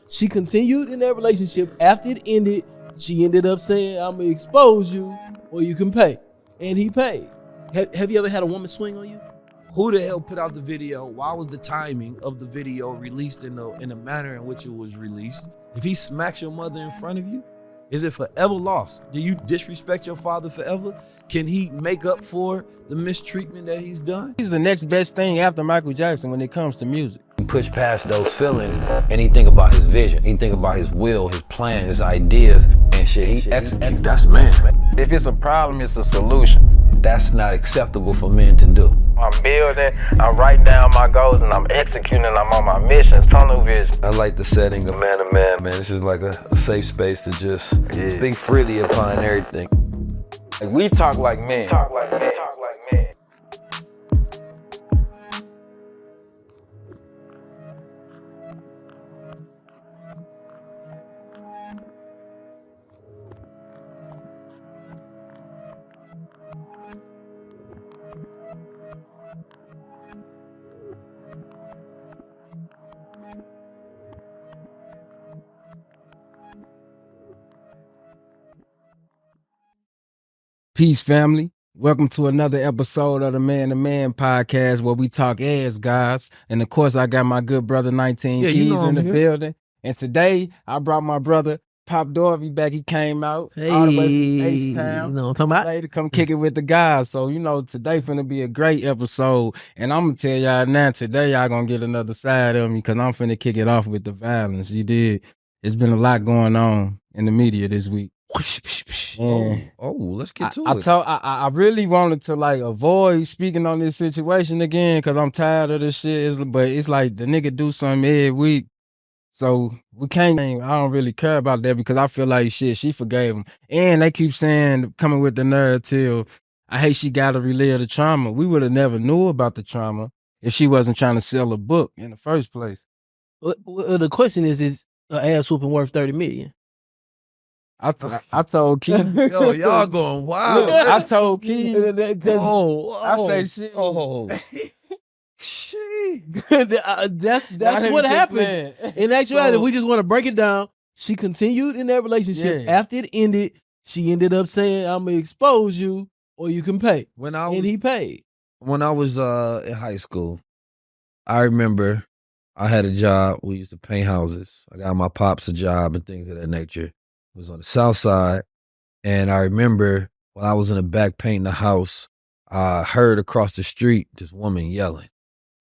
She continued in that relationship. After it ended, she ended up saying, I'm gonna expose you or you can pay. And he paid. Have you ever had a woman swing on you? Who the hell put out the video? Why was the timing of the video released in the manner in which it was released? If he smacks your mother in front of you, is it forever lost? Do you disrespect your father forever? Can he make up for the mistreatment that he's done? He's the next best thing after Michael Jackson when it comes to music. He push past those feelings and he think about his vision. He think about his will, his plan, his ideas, and shit. He execute. That's man. If it's a problem, it's a solution. That's not acceptable for men to do. I'm building, I'm writing down my goals, and I'm executing, I'm on my mission, tunnel vision. I like the setting of man to man. Man, this is like a safe space to just speak freely upon everything. Like, we talk like men. Talk like men. Talk like men. Peace, family. Welcome to another episode of the Man to Man podcast where we talk as guys. And of course, I got my good brother 19 Keys in the building. And today, I brought my brother Pop Dorvey back. He came out all the way from H-Town. You know what I'm talking about? To come kick it with the guys. So, today finna be a great episode. And I'm going to tell y'all now, today y'all going to get another side of me because I'm finna kick it off with the violence. You did. It's been a lot going on in the media this week. Let's get to it. I really wanted to avoid speaking on this situation again because I'm tired of this shit. But it's like the nigga do something every week. So we can't, I don't really care about that because I feel like shit, she forgave him. And they keep saying, coming with the narrative, I hate she got to relive the trauma. We would have never knew about the trauma if she wasn't trying to sell a book in the first place. Well, the question is an ass whooping worth $30 million? I told Keith. Yo, y'all going wild. I told Keith. I say shit. That's what happened. In actuality, we just want to break it down. She continued in that relationship. Yeah. After it ended, she ended up saying, I'm going to expose you or you can pay. And he paid. When I was in high school, I remember I had a job. We used to paint houses. I got my pops a job and things of that nature. Was on the south side, and I remember while I was in the back painting the house, I heard across the street this woman yelling.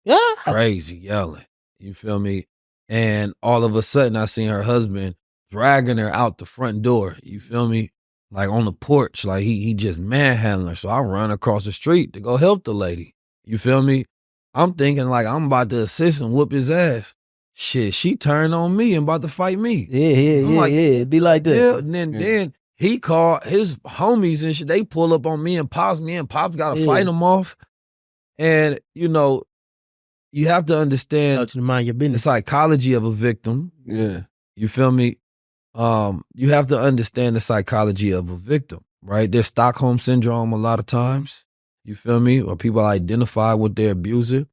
Yeah. Crazy yelling. You feel me? And all of a sudden I seen her husband dragging her out the front door. You feel me? Like on the porch, like he just manhandling her. So I run across the street to go help the lady. You feel me? I'm thinking like I'm about to assist and whoop his ass. Shit, she turned on me and about to fight me. Yeah. It'd be like that. Yeah, and then he called his homies and shit. They pull up on me and Pops. Me and Pops got to fight them off. And, you have to understand To mind your the business. psychology of a victim. Yeah. You feel me? You have to understand the psychology of a victim, right? There's Stockholm syndrome a lot of times. You feel me? Or people identify with their abuser.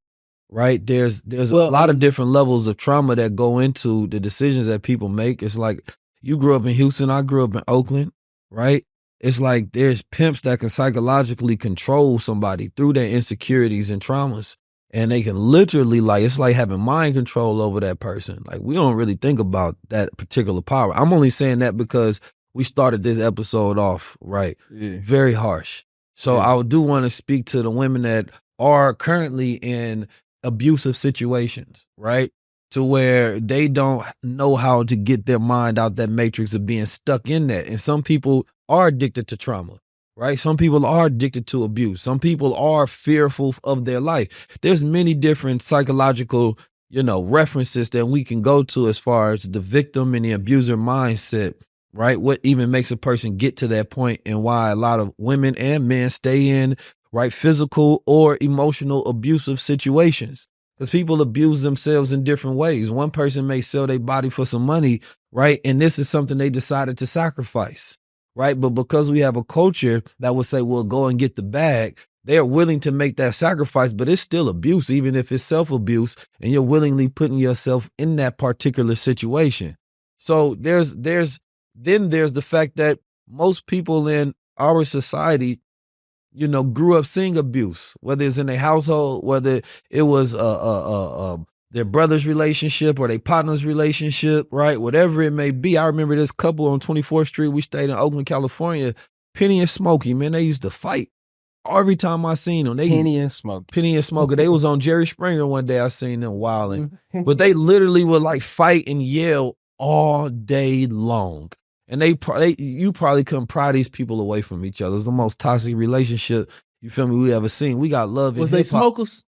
Right? There's a lot of different levels of trauma that go into the decisions that people make. It's like you grew up in Houston, I grew up in Oakland, right? It's like there's pimps that can psychologically control somebody through their insecurities and traumas. And they can literally it's like having mind control over that person. Like we don't really think about that particular power. I'm only saying that because we started this episode off, right? Yeah. Very harsh. So I do want to speak to the women that are currently in abusive situations, right? To where they don't know how to get their mind out that matrix of being stuck in that. And some people are addicted to trauma, right? Some people are addicted to abuse. Some people are fearful of their life. There's many different psychological, references that we can go to as far as the victim and the abuser mindset, right? What even makes a person get to that point and why a lot of women and men stay in right, physical or emotional abusive situations. Because people abuse themselves in different ways. One person may sell their body for some money, right? And this is something they decided to sacrifice, right? But because we have a culture that would say, well, go and get the bag, they're willing to make that sacrifice, but it's still abuse, even if it's self-abuse, and you're willingly putting yourself in that particular situation. So there's the fact that most people in our society, you know, grew up seeing abuse, whether it's in their household, whether it was their brother's relationship or their partner's relationship, right? Whatever it may be. I remember this couple on 24th Street. We stayed in Oakland, California. Penny and Smokey, man, they used to fight. Every time I seen them, Penny and Smokey. They was on Jerry Springer one day. I seen them wilding, but they literally would like fight and yell all day long. And you probably couldn't pry these people away from each other. It's the most toxic relationship, you feel me, we ever seen. We got love in Was hip-hop. they smokers?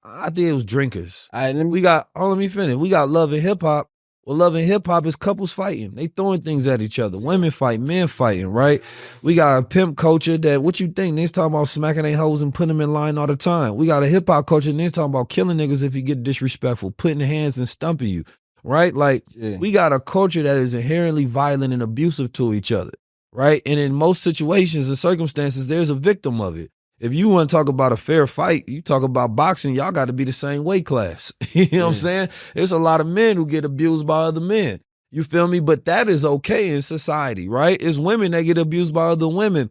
I think it was drinkers. All right, let me finish. We got love in hip hop. Well, love in hip hop is couples fighting. They throwing things at each other. Women fight, men fighting, right? We got a pimp culture that, what you think? Niggas talking about smacking their hoes and putting them in line all the time. We got a hip hop culture, niggas talking about killing niggas if you get disrespectful, putting hands and stumping you, right? Like, we got a culture that is inherently violent and abusive to each other, right? And in most situations and circumstances, there's a victim of it. If you want to talk about a fair fight, you talk about boxing, y'all got to be the same weight class. You know what I'm saying? There's a lot of men who get abused by other men. You feel me? But that is okay in society, right? It's women that get abused by other women.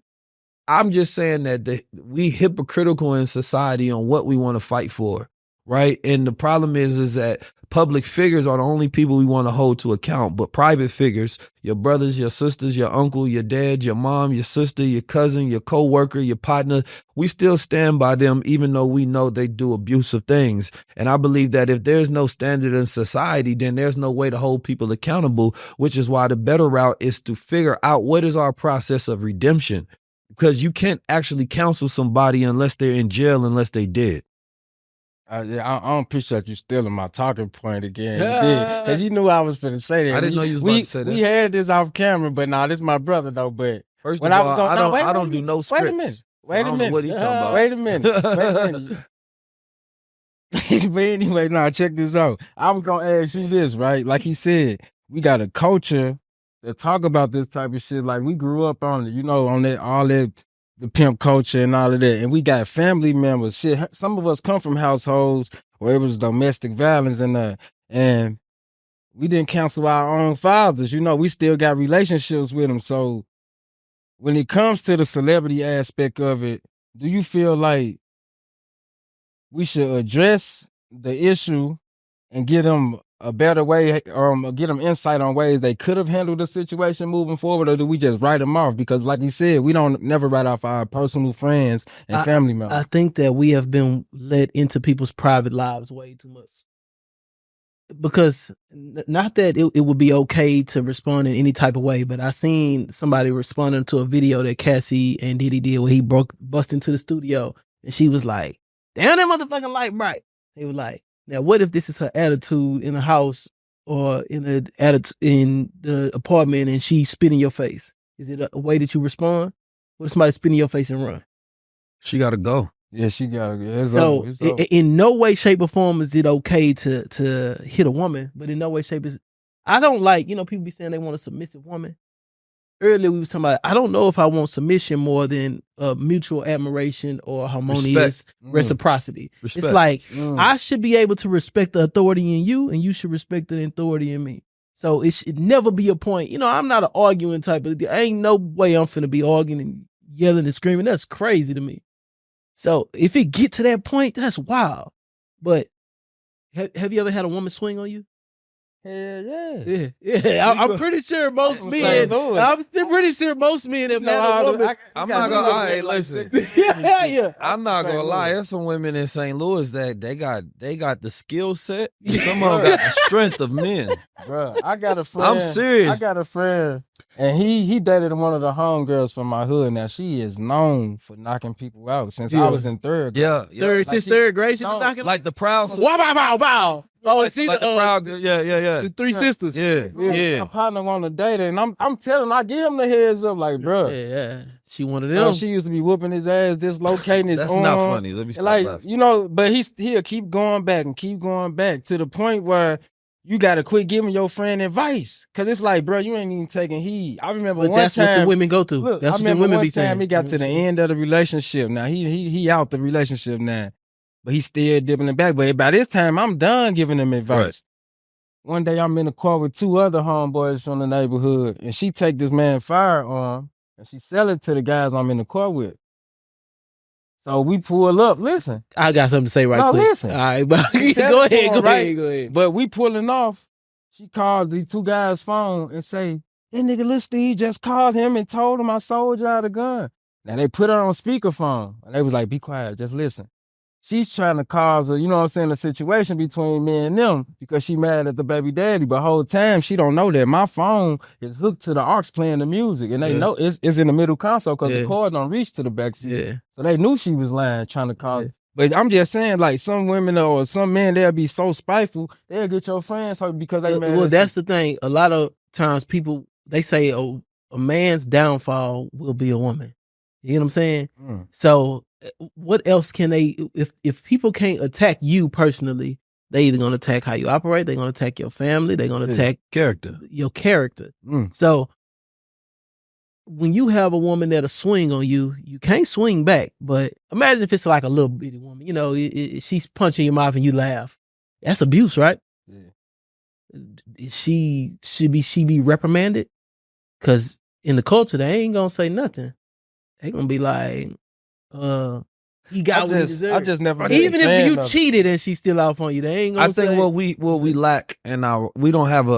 I'm just saying that we hypocritical in society on what we want to fight for, right? And the problem is that public figures are the only people we want to hold to account, but private figures, your brothers, your sisters, your uncle, your dad, your mom, your sister, your cousin, your coworker, your partner, we still stand by them even though we know they do abusive things. And I believe that if there's no standard in society, then there's no way to hold people accountable, which is why the better route is to figure out what is our process of redemption, because you can't actually counsel somebody unless they're in jail, unless they did. I don't appreciate you stealing my talking point again. Because you knew I was finna say that. I didn't know you was about to say that. We had this off camera, but this is my brother though. But first of all, I don't do no scripts. Wait a minute. Wait a minute. What are you talking about? Wait a minute. But anyway, check this out. I'm gonna ask you this, right? Like he said, we got a culture that talk about this type of shit. Like we grew up on it, on that all that. The pimp culture and all of that. And we got family members. Shit, some of us come from households where it was domestic violence and we didn't counsel our own fathers. We still got relationships with them. So when it comes to the celebrity aspect of it, do you feel like we should address the issue and get them a better way, get them insight on ways they could have handled the situation moving forward, or do we just write them off? Because like you said, we don't never write off our personal friends and family members. I think that we have been let into people's private lives way too much. Because not that it would be okay to respond in any type of way, but I seen somebody responding to a video that Cassie and Diddy did where he bust into the studio and she was like, damn, that motherfucking light bright. They were like, now, what if this is her attitude in the house or in the apartment and she's spit in your face? Is it a way that you respond? What if somebody spit in your face and run? She got to go. Yeah, she got to go. So, in no way, shape, or form is it okay to hit a woman, but in no way, shape is... I don't like, people be saying they want a submissive woman. Earlier, we was talking about, I don't know if I want submission more than mutual admiration or harmonious reciprocity. Respect. It's like, I should be able to respect the authority in you, and you should respect the authority in me. So it should never be a point. I'm not an arguing type of... Ain't no way I'm finna be arguing and yelling and screaming. That's crazy to me. So if it get to that point, that's wild. But have you ever had a woman swing on you? Hell yeah. Yeah. I'm pretty sure most men. I'm pretty sure most men have had a woman. I'm not gonna lie. Listen. Yeah. I'm not gonna lie. There's some women in St. Louis that they got the skill set. Some of them got the strength of men. Bro, I got a friend. I'm serious. I got a friend, and he dated one of the homegirls from my hood. Now she is known for knocking people out since I was in third grade. Yeah. Since third grade, she was knocking like the Proud Sisters. Wow. Oh, like the Proud, yeah. The three sisters. Yeah. My partner want to date her, and I'm telling, I give him the heads up, like, bro. Yeah. She one of them. She used to be whooping his ass, dislocating his arm. That's not funny. Let me stop laughing. But he'll keep going back to the point where you got to quit giving your friend advice. Because it's like, bro, you ain't even taking heed. I remember one time. That's what the women go through. Look, that's what the women be saying. He got to the end of the relationship. Now, he out the relationship now. But he's still dipping it back. But by this time, I'm done giving him advice. Right. one day I'm in the car with 2 other homeboys from the neighborhood, and she take this man firearm and she sell it to the guys I'm in the car with. So we pull up. Listen, I got something to say right no, quick. listen. All right, but She said go it to ahead, him, go right? ahead, go ahead. But we pulling off. She called the 2 guys' phone and say, "That nigga Lil Steve just called him and told him I sold y'all the gun." Now they put her on speakerphone and they was like, "Be quiet, just listen." She's trying to cause a, you know what I'm saying, a situation between me and them because she mad at the baby daddy. But whole time she don't know that my phone is hooked to the aux playing the music, and they know it's in the middle console because the cord don't reach to the back seat. Yeah. So they knew she was lying, trying to cause. Yeah. But I'm just saying, like, some women or some men, they'll be so spiteful, they'll get your friends hurt because they mad. Well, that's the thing. A lot of times people, they say, oh, a man's downfall will be a woman. You know what I'm saying? So what else can they, if people can't attack you personally, they either gonna attack how you operate, they're gonna attack your family, they're gonna attack your character. So when you have a woman that'll swing on you, you can't swing back. But imagine if it's like a little bitty woman, you know, she's punching your mouth and you laugh. That's abuse, right? Yeah. Should be reprimanded? Cause in the culture, they ain't gonna say nothing. They gonna be like, he got what he deserved. I just never even if you cheated and she's still out on you, they ain't gonna say. I think what we lack in we don't have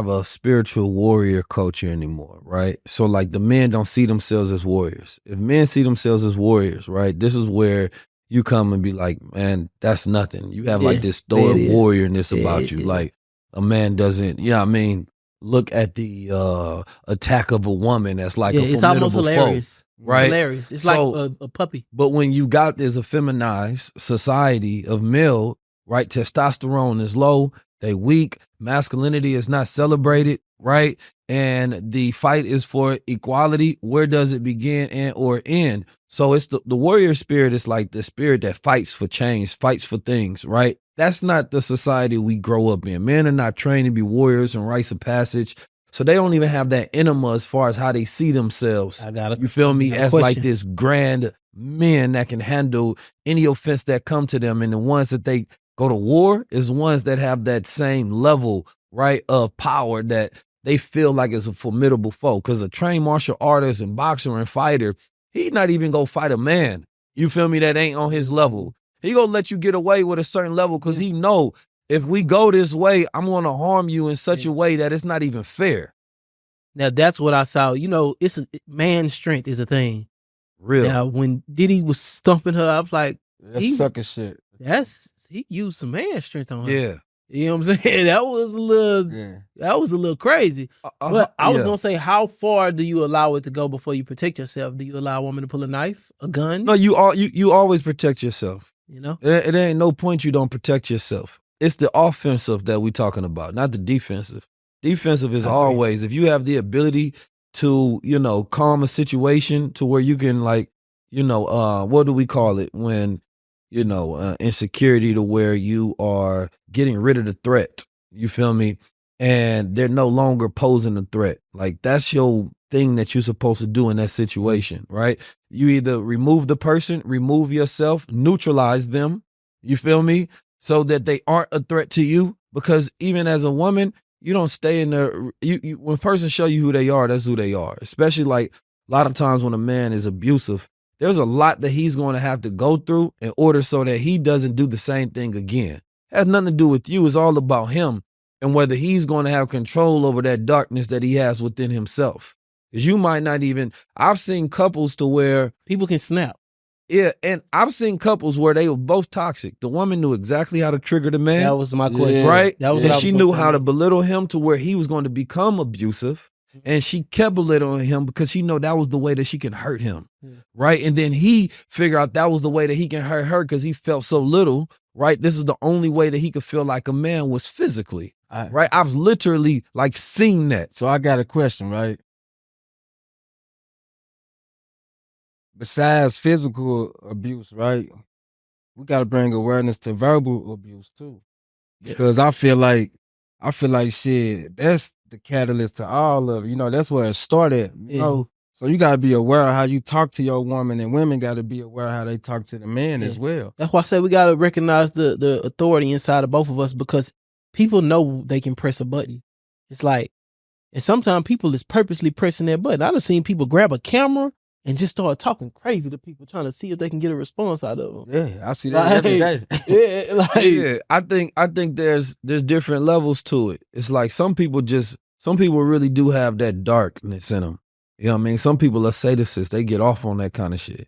a spiritual warrior culture anymore, right? So like the men don't see themselves as warriors. If men see themselves as warriors, right, this is where you come and be like, man, that's nothing. You have like this stoic warriorness about you. Like a man doesn't, you know what I mean, look at the attack of a woman as like a formidable it's almost hilarious. Foe. Right, it's hilarious. It's so, like a puppy. But when you got this a feminized society of male, right? Testosterone is low, they weak, masculinity is not celebrated, right? And the fight is for equality. Where does it begin and or end? So it's the warrior spirit is like the spirit that fights for change, fights for things, right? That's not the society we grow up in. Men are not trained to be warriors and rites of passage. So they don't even have that enema as far as how they see themselves. You feel me? As like this grand men that can handle any offense that come to them. And the ones that they go to war is ones that have that same level, right, of power that they feel like is a formidable foe. Because a trained martial artist and boxer and fighter, he not even go fight a man. You feel me? That ain't on his level. He gonna let you get away with a certain level because he know if we go this way, I'm going to harm you in such a way that it's not even fair. Now, that's what I saw. You know, man's strength is a thing. Real. Now, when Diddy was stumping her, I was like, that's sucker shit. He used some man strength on her. Yeah. You know what I'm saying? That was a little crazy. But I was going to say, how far do you allow it to go before you protect yourself? Do you allow a woman to pull a knife, a gun? No, you always protect yourself. You know? It ain't no point you don't protect yourself. It's the offensive that we talking about, not the defensive. Defensive is always, if you have the ability to, you know, calm a situation to where you can like, you know, what do we call it when, you know, insecurity to where you are getting rid of the threat. You feel me? And they're no longer posing a threat. Like that's your thing that you're supposed to do in that situation, right? You either remove the person, remove yourself, neutralize them. You feel me? So that they aren't a threat to you. Because even as a woman, you don't stay in there. When a person show you who they are, that's who they are. Especially like a lot of times when a man is abusive, there's a lot that he's going to have to go through in order so that he doesn't do the same thing again. It has nothing to do with you. It's all about him and whether he's going to have control over that darkness that he has within himself. Because you might not even, I've seen couples to where people can snap. Yeah, and I've seen couples where they were both toxic. The woman knew exactly how to trigger the man. That was my question. Right? That was and she knew how to belittle him to where he was going to become abusive. And she kept belittling him because she knew that was the way that she can hurt him. Right? And then he figured out that was the way that he can hurt her because he felt so little. Right? This is the only way that he could feel like a man was physically. Right? I've literally like seen that. So I got a question, right? Besides physical abuse, right? We got to bring awareness to verbal abuse too, because I feel like shit. That's the catalyst to all of it. You know, that's where it started. You know, so you got to be aware of how you talk to your woman, and women got to be aware of how they talk to the man as well. That's why I say we got to recognize the authority inside of both of us, because people know they can press a button. It's like, and sometimes people is purposely pressing that button. I done seen people grab a camera and just start talking crazy to people, trying to see if they can get a response out of them. Yeah, I see that every day. Yeah, like, Yeah, I think there's different levels to it. It's like some people really do have that darkness in them. You know what I mean? Some people are sadists. They get off on that kind of shit.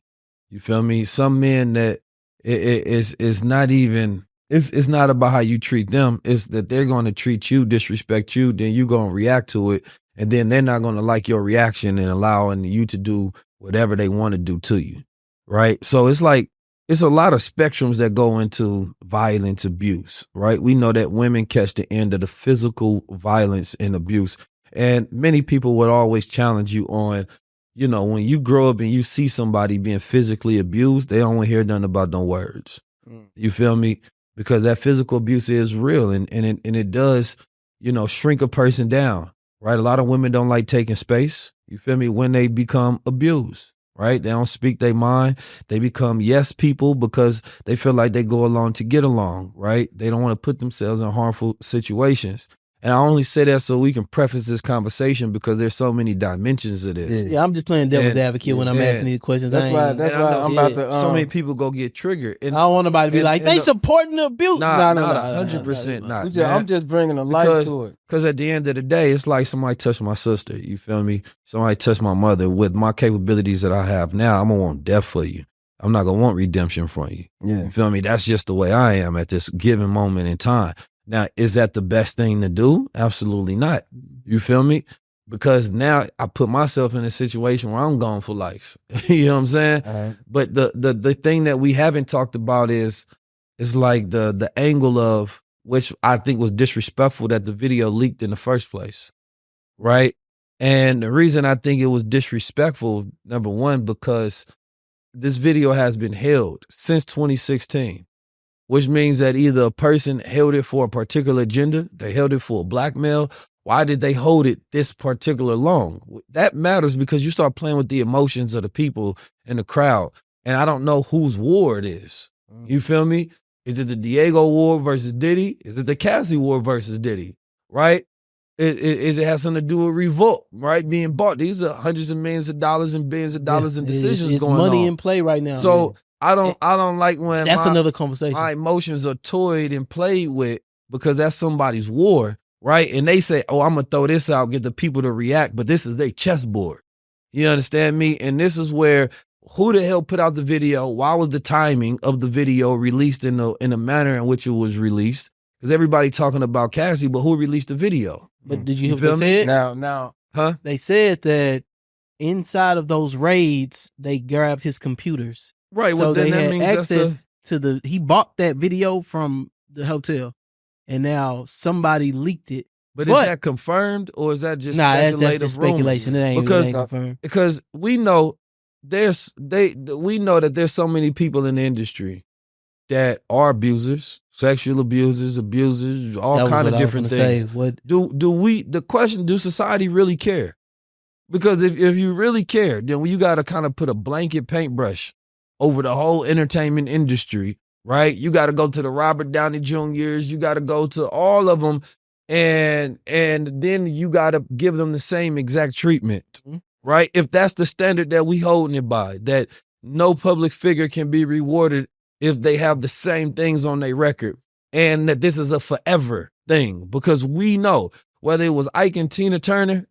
You feel me? Some men that it's not even, it's not about how you treat them. It's that they're going to treat you, disrespect you, then you going to react to it. And then they're not going to like your reaction and allowing you to do whatever they want to do to you. Right? So it's like, it's a lot of spectrums that go into violence abuse, right? We know that women catch the end of the physical violence and abuse. And many people would always challenge you on, you know, when you grow up and you see somebody being physically abused, they don't want to hear nothing about no words. You feel me? Because that physical abuse is real and it does, you know, shrink a person down, right? A lot of women don't like taking space, you feel me, when they become abused. Right? They don't speak their mind. They become yes people because they feel like they go along to get along, right? They don't want to put themselves in harmful situations. And I only say that so we can preface this conversation because there's so many dimensions of this. yeah, I'm just playing devil's advocate when I'm asking these questions. That's why I'm about to. So many people go get triggered. And I don't want nobody to be like, they supporting the abuse. Nah, No, 100% not. I'm just bringing a light to it. Because at the end of the day, it's like somebody touched my sister. You feel me? Somebody touched my mother. With my capabilities that I have now, I'm going to want death for you. I'm not going to want redemption from you. Yeah. You feel me? That's just the way I am at this given moment in time. Now, is that the best thing to do? Absolutely not. You feel me? Because now I put myself in a situation where I'm gone for life. You know what I'm saying? Right. But the thing that we haven't talked about is like the angle of, which I think was disrespectful, that the video leaked in the first place, right? And the reason I think it was disrespectful, number one, because this video has been held since 2016. Which means that either a person held it for a particular agenda, they held it for a blackmail. Why did they hold it this particular long? That matters because you start playing with the emotions of the people in the crowd. And I don't know whose war it is. You feel me? Is it the Diego war versus Diddy? Is it the Cassie war versus Diddy? Right? It has something to do with revolt, right? Being bought. These are hundreds of millions of dollars and billions of dollars in decisions it's going on. money in play right now. So I don't like when that's another conversation. My emotions are toyed and played with because that's somebody's war, right? And they say, oh, I'm going to throw this out, get the people to react, but this is their chessboard. You understand me? And this is where, who the hell put out the video? Why was the timing of the video released in the manner in which it was released? Because everybody talking about Cassie, but who released the video? But did you hear what they said? Now. Huh? They said that inside of those raids, they grabbed his computers. Right. So well, then they that had means access to he bought that video from the hotel, and now somebody leaked it. But is that confirmed or is that just that's speculative just speculation. It ain't confirmed. Because we know we know that there's so many people in the industry that are abusers, sexual abusers, all kind of different things. Do society really care? Because if you really care, then you got to kind of put a blanket paintbrush over the whole entertainment industry, right? You got to go to the Robert Downey Jr.'s, you got to go to all of them, and then you got to give them the same exact treatment, right? If that's the standard that we holding it by, that no public figure can be rewarded if they have the same things on their record, and that this is a forever thing, because we know whether it was Ike and Tina Turner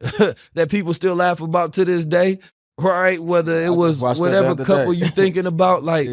that people still laugh about to this day, right? Whether it was whatever couple you thinking about, like,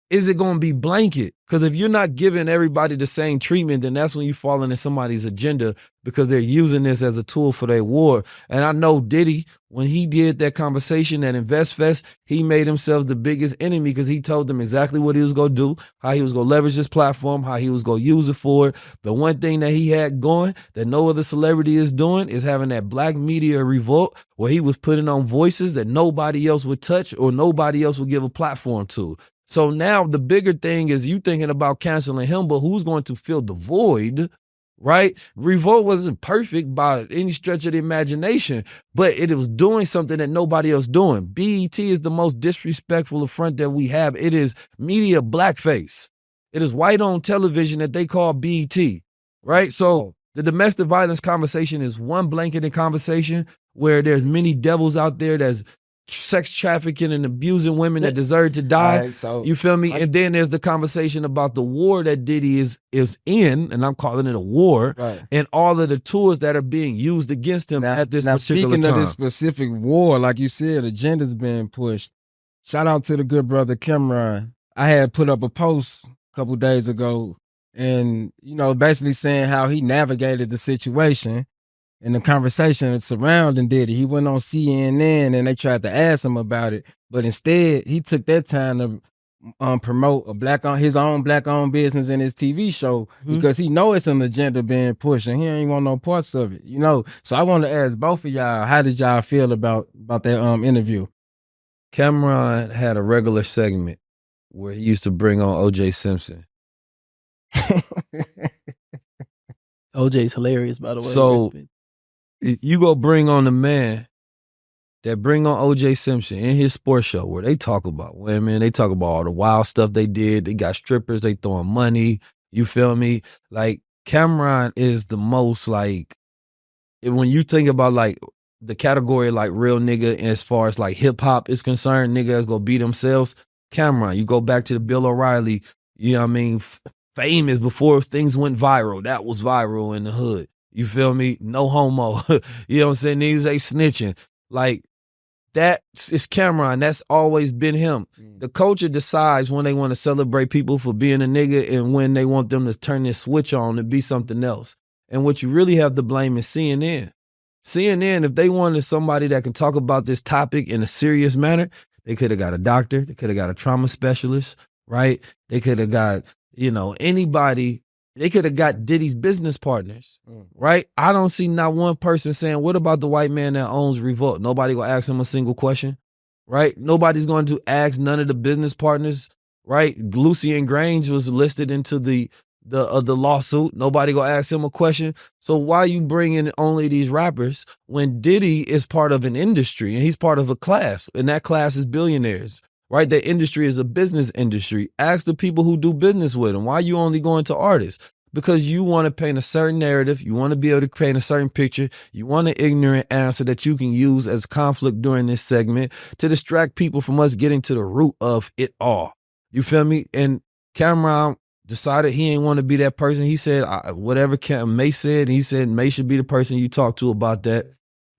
is it going to be blanket? Because if you're not giving everybody the same treatment, then that's when you fall into somebody's agenda because they're using this as a tool for their war. And I know Diddy, when he did that conversation at InvestFest, he made himself the biggest enemy because he told them exactly what he was going to do, how he was going to leverage his platform, how he was going to use it for it. The one thing that he had going that no other celebrity is doing is having that black media revolt where he was putting on voices that nobody else would touch or nobody else would give a platform to. So now the bigger thing is you thinking about canceling him, but who's going to fill the void, right? Revolt wasn't perfect by any stretch of the imagination, but it was doing something that nobody else doing. BET is the most disrespectful affront that we have. It is media blackface. It is white on television that they call BET. right? So the domestic violence conversation is one blanketed conversation where there's many devils out there that's sex trafficking and abusing women that deserve to die. Right, so you feel me? And then there's the conversation about the war that Diddy is in, and I'm calling it a war, right. and all of the tools that are being used against him at this particular speaking time. of this specific war, like you said, agenda's being pushed. Shout out to the good brother Cameron. I had put up a post a couple days ago, and basically saying how he navigated the situation and the conversation surrounding Diddy. He went on CNN and they tried to ask him about it, but instead he took that time to promote his own black-owned business in his TV show because he know it's an agenda being pushed and he ain't want no parts of it. So I want to ask both of y'all, how did y'all feel about that interview? Cameron had a regular segment where he used to bring on O.J. Simpson. OJ's hilarious, by the way. So you go bring on the man that bring on O.J. Simpson in his sports show where they talk about women, they talk about all the wild stuff they did. They got strippers, they throwing money. You feel me? Like Cameron is the most like, when you think about like the category like real nigga as far as like hip hop is concerned, niggas gonna be themselves. Cameron, you go back to the Bill O'Reilly, you know what I mean? Famous before things went viral. That was viral in the hood. You feel me? No homo. You know what I'm saying? Niggas ain't snitching. Like, that is Cameron. That's always been him. The culture decides when they want to celebrate people for being a nigga and when they want them to turn this switch on and be something else. And what you really have to blame is CNN. CNN, if they wanted somebody that can talk about this topic in a serious manner, they could have got a doctor. They could have got a trauma specialist, right? They could have got, anybody. They could have got Diddy's business partners, right? I don't see not one person saying, what about the white man that owns Revolt? Nobody gonna ask him a single question, right? Nobody's going to ask none of the business partners, right? Lucy and Grange was listed into the lawsuit. Nobody gonna ask him a question. So why you bringing only these rappers when Diddy is part of an industry and he's part of a class, and that class is billionaires, right? That industry is a business industry. Ask the people who do business with him. Why you only going to artists? Because you want to paint a certain narrative. You want to be able to paint a certain picture. You want an ignorant answer that you can use as conflict during this segment to distract people from us getting to the root of it all. You feel me? And Cameron decided he ain't want to be that person. He said, whatever May said, he said May should be the person you talk to about that.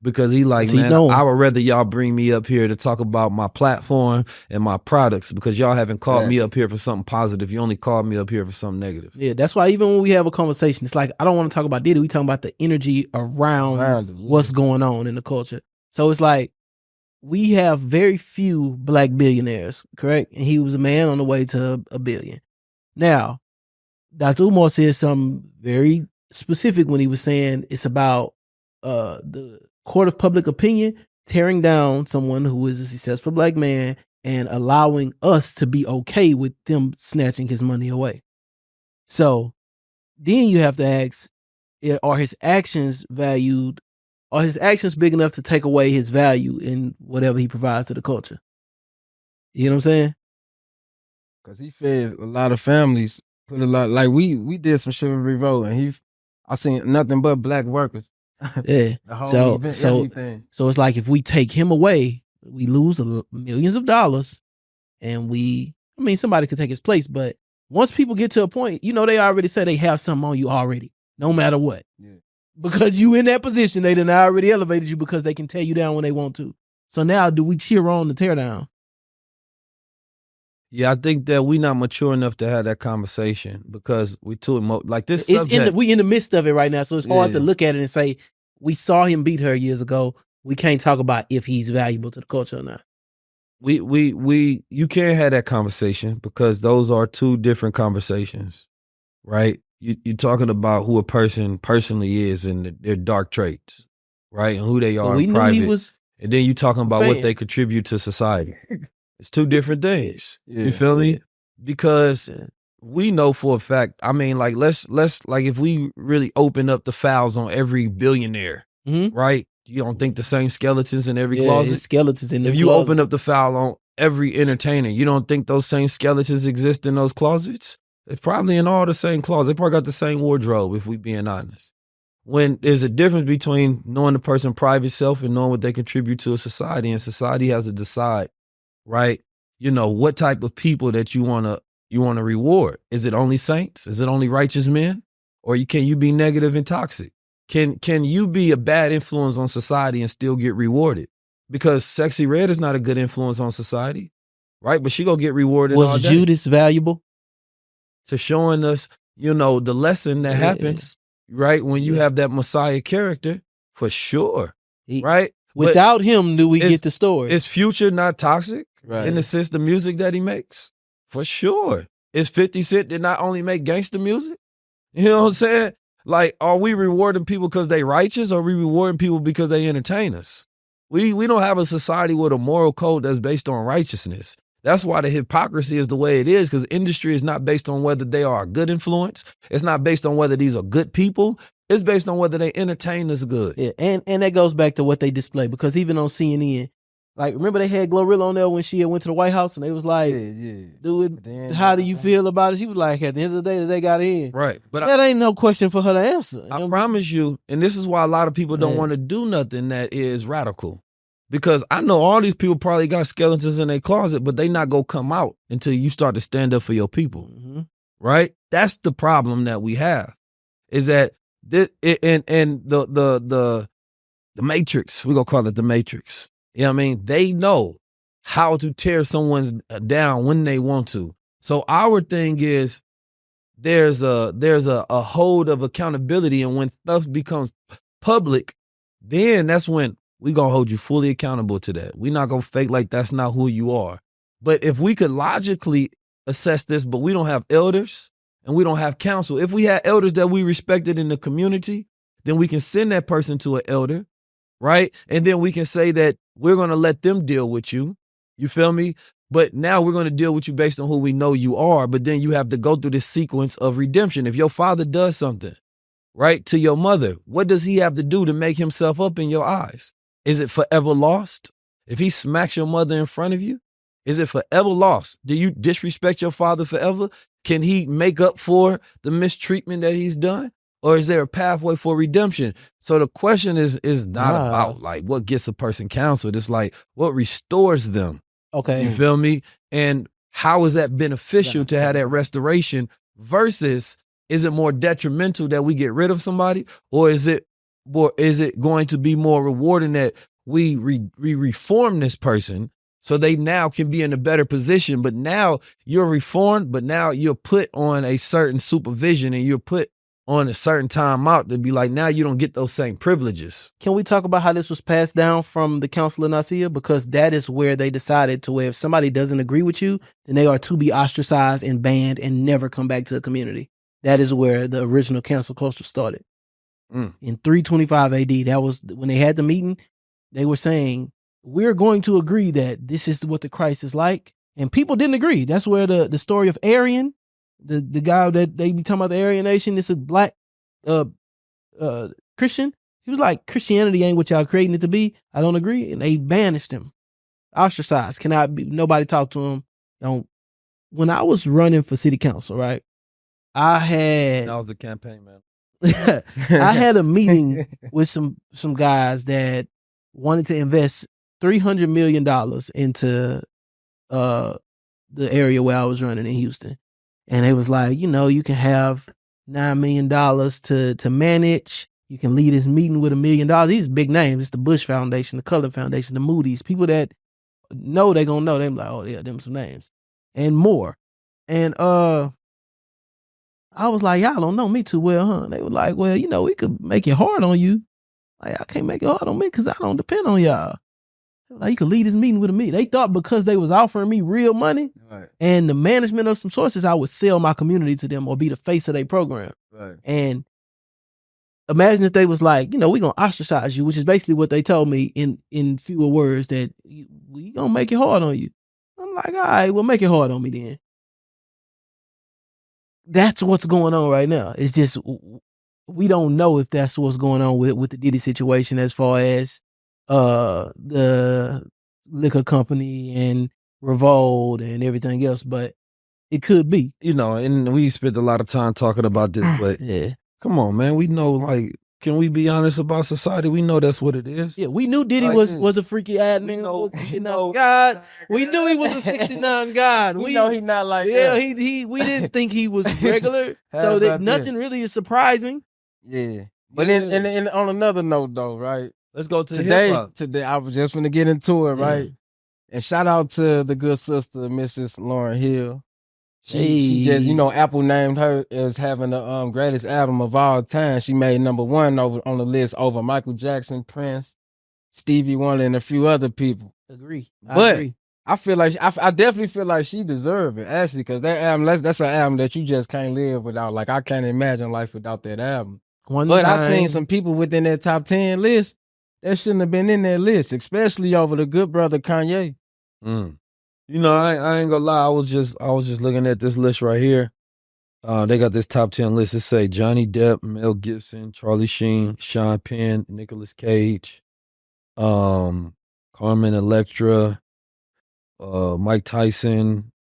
Because he like, man, I would rather y'all bring me up here to talk about my platform and my products, because y'all haven't called me up here for something positive. You only called me up here for something negative. Yeah, that's why even when we have a conversation, it's like, I don't want to talk about Diddy. We talking about the energy around what's going on in the culture. So it's like, we have very few black billionaires, correct? And he was a man on the way to a billion. Now, Dr. Umar said something very specific when he was saying it's about the court of public opinion tearing down someone who is a successful black man and allowing us to be okay with them snatching his money away. So then you have to ask, are his actions valued? Are his actions big enough to take away his value in whatever he provides to the culture? You know what I'm saying? Because he fed a lot of families, put a lot, like we did some shit with Revolt, and I seen nothing but black workers. Yeah. So it's like, if we take him away, we lose millions of dollars, and somebody could take his place. But once people get to a point, they already say they have something on you already, no matter what. Yeah. Because you in that position, they done already elevated you because they can tear you down when they want to. So now, do we cheer on the tear down? Yeah, I think that we not mature enough to have that conversation because we too like this subject. We in the midst of it right now, so it's hard to look at it and say, we saw him beat her years ago. We can't talk about if he's valuable to the culture or not. You can't have that conversation because those are two different conversations, right? You're talking about who a person personally is and their dark traits, right? And who they are in private. And then you're talking about what they contribute to society. It's two different things. Yeah, you feel me? Because we know for a fact, like let's like if we really open up the files on every billionaire, right? You don't think the same skeletons in every closet? Skeletons in the closet. If you open up the file on every entertainer, you don't think those same skeletons exist in those closets? It's probably in all the same clothes. They probably got the same wardrobe, if we being honest. When there's a difference between knowing the person's private self and knowing what they contribute to a society, and society has to decide, right? You know, what type of people that you wanna reward. Is it only saints? Is it only righteous men? Or can you be negative and toxic? Can you be a bad influence on society and still get rewarded? Because Sexy Red is not a good influence on society, right? But she gonna get rewarded all Was day. Judas valuable? To showing us, you know, the lesson that happens, right? When you have that Messiah character, for sure, right? Without him, do we get the story? Is Future not toxic Right. in the sense the music that he makes? For sure. Is 50 Cent did not only make gangster music? You know what I'm saying? Like, are we rewarding people because they righteous, or are we rewarding people because they entertain us? We don't have a society with a moral code that's based on righteousness. That's why the hypocrisy is the way it is, because industry is not based on whether they are a good influence. It's not based on whether these are good people. It's based on whether they entertain us good. Yeah, and that goes back to what they display, because even on CNN, like, remember they had Glorilla on there when she had went to the White House, and they was like, dude, how do you feel about it? She was like, at the end of the day, they got in. Right. But that ain't no question for her to answer. I promise you, and this is why a lot of people don't want to do nothing that is radical. Because I know all these people probably got skeletons in their closet, but they not gonna come out until you start to stand up for your people, right? That's the problem that we have, is that the Matrix, we gonna call it the Matrix. You know what I mean? They know how to tear someone down when they want to. So our thing is, there's a hold of accountability, and when stuff becomes public, then that's when we gonna hold you fully accountable to that. We're not gonna fake like that's not who you are. But if we could logically assess this, but we don't have elders and we don't have counsel. If we had elders that we respected in the community, then we can send that person to an elder, right? And then we can say that we're gonna let them deal with you. You feel me? But now we're gonna deal with you based on who we know you are. But then you have to go through this sequence of redemption. If your father does something, right, to your mother, what does he have to do to make himself up in your eyes? Is it forever lost? If he smacks your mother in front of you, is it forever lost? Do you disrespect your father forever? Can he make up for the mistreatment that he's done? Or is there a pathway for redemption? So the question is not about like what gets a person counseled. It's like what restores them. Okay. You feel me? And how is that beneficial to have that restoration versus is it more detrimental that we get rid of somebody, or is it going to be more rewarding that we reform this person so they now can be in a better position? But now you're reformed, but now you're put on a certain supervision and you're put on a certain time out to be like, now you don't get those same privileges. Can we talk about how this was passed down from the Council of Nicaea? Because that is where they decided to where if somebody doesn't agree with you, then they are to be ostracized and banned and never come back to the community. That is where the original cancel culture started. In 325 AD, that was when they had the meeting. They were saying, we're going to agree that this is what the Christ is like. And people didn't agree. That's where the story of Arian, the guy that they be talking about, the Aryan nation, it's a black Christian. He was like, Christianity ain't what y'all creating it to be. I don't agree. And they banished him, ostracized. Nobody talk to him. When I was running for city council, right, That was the campaign, man. I had a meeting with some guys that wanted to invest $300 million into the area where I was running in Houston. And they was like, you can have $9 million to manage. You can lead this meeting with $1 million. These big names. It's the Bush Foundation, the Color Foundation, the Moody's. People that know they gonna know. They like, oh yeah, them some names. And more. And I was like, y'all don't know me too well, huh? They were like, well, we could make it hard on you. Like, I can't make it hard on me because I don't depend on y'all. Like, you could lead this meeting with me. They thought because they was offering me real money and the management of some sources, I would sell my community to them or be the face of their program. Right. And imagine if they was like, we're going to ostracize you, which is basically what they told me in fewer words, that we going to make it hard on you. I'm like, all right, well, make it hard on me then. That's what's going on right now. It's just, we don't know if that's what's going on with the Diddy situation as far as the liquor company and Revolt and everything else. But it could be. You know, and we spent a lot of time talking about this, but Yeah. come on, man. We know, like, can we be honest about society? We know that's what it is. Yeah, we knew Diddy Like, was a freaky ass nigga. We know God. We knew he was a 69 God. We know he not like yeah, that. we didn't think he was regular. How So that about nothing really is surprising. Yeah. But then on another note though, right? Let's go to hip hop. Today I was just gonna get into it, right? And shout out to the good sister, Mrs. Lauryn Hill. She just, Apple named her as having the greatest album of all time. She made #1 on the list over Michael Jackson, Prince, Stevie Wonder, and a few other people. Agree. But agree. I feel like I definitely feel like she deserved it, actually, because that album, that's an album that you just can't live without. Like, I can't imagine life without that album. I seen some people within that top 10 list that shouldn't have been in that list, especially over the good brother Kanye. You know, I ain't gonna lie. I was just looking at this list right here. They got this top 10 list. It say Johnny Depp, Mel Gibson, Charlie Sheen, Sean Penn, Nicolas Cage, Carmen Electra, Mike Tyson,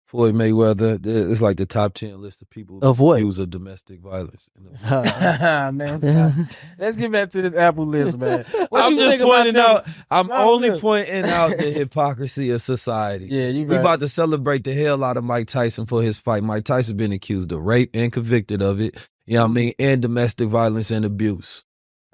Floyd Mayweather. It's like the top 10 list of people Of what? accused of domestic violence. Man, let's get back to this Apple list, man. What I'm you just think pointing about out. I'm only pointing out the hypocrisy of society. Yeah, you We right. about to celebrate the hell out of Mike Tyson for his fight. Mike Tyson been accused of rape and convicted of it. You know what I mean? And domestic violence and abuse.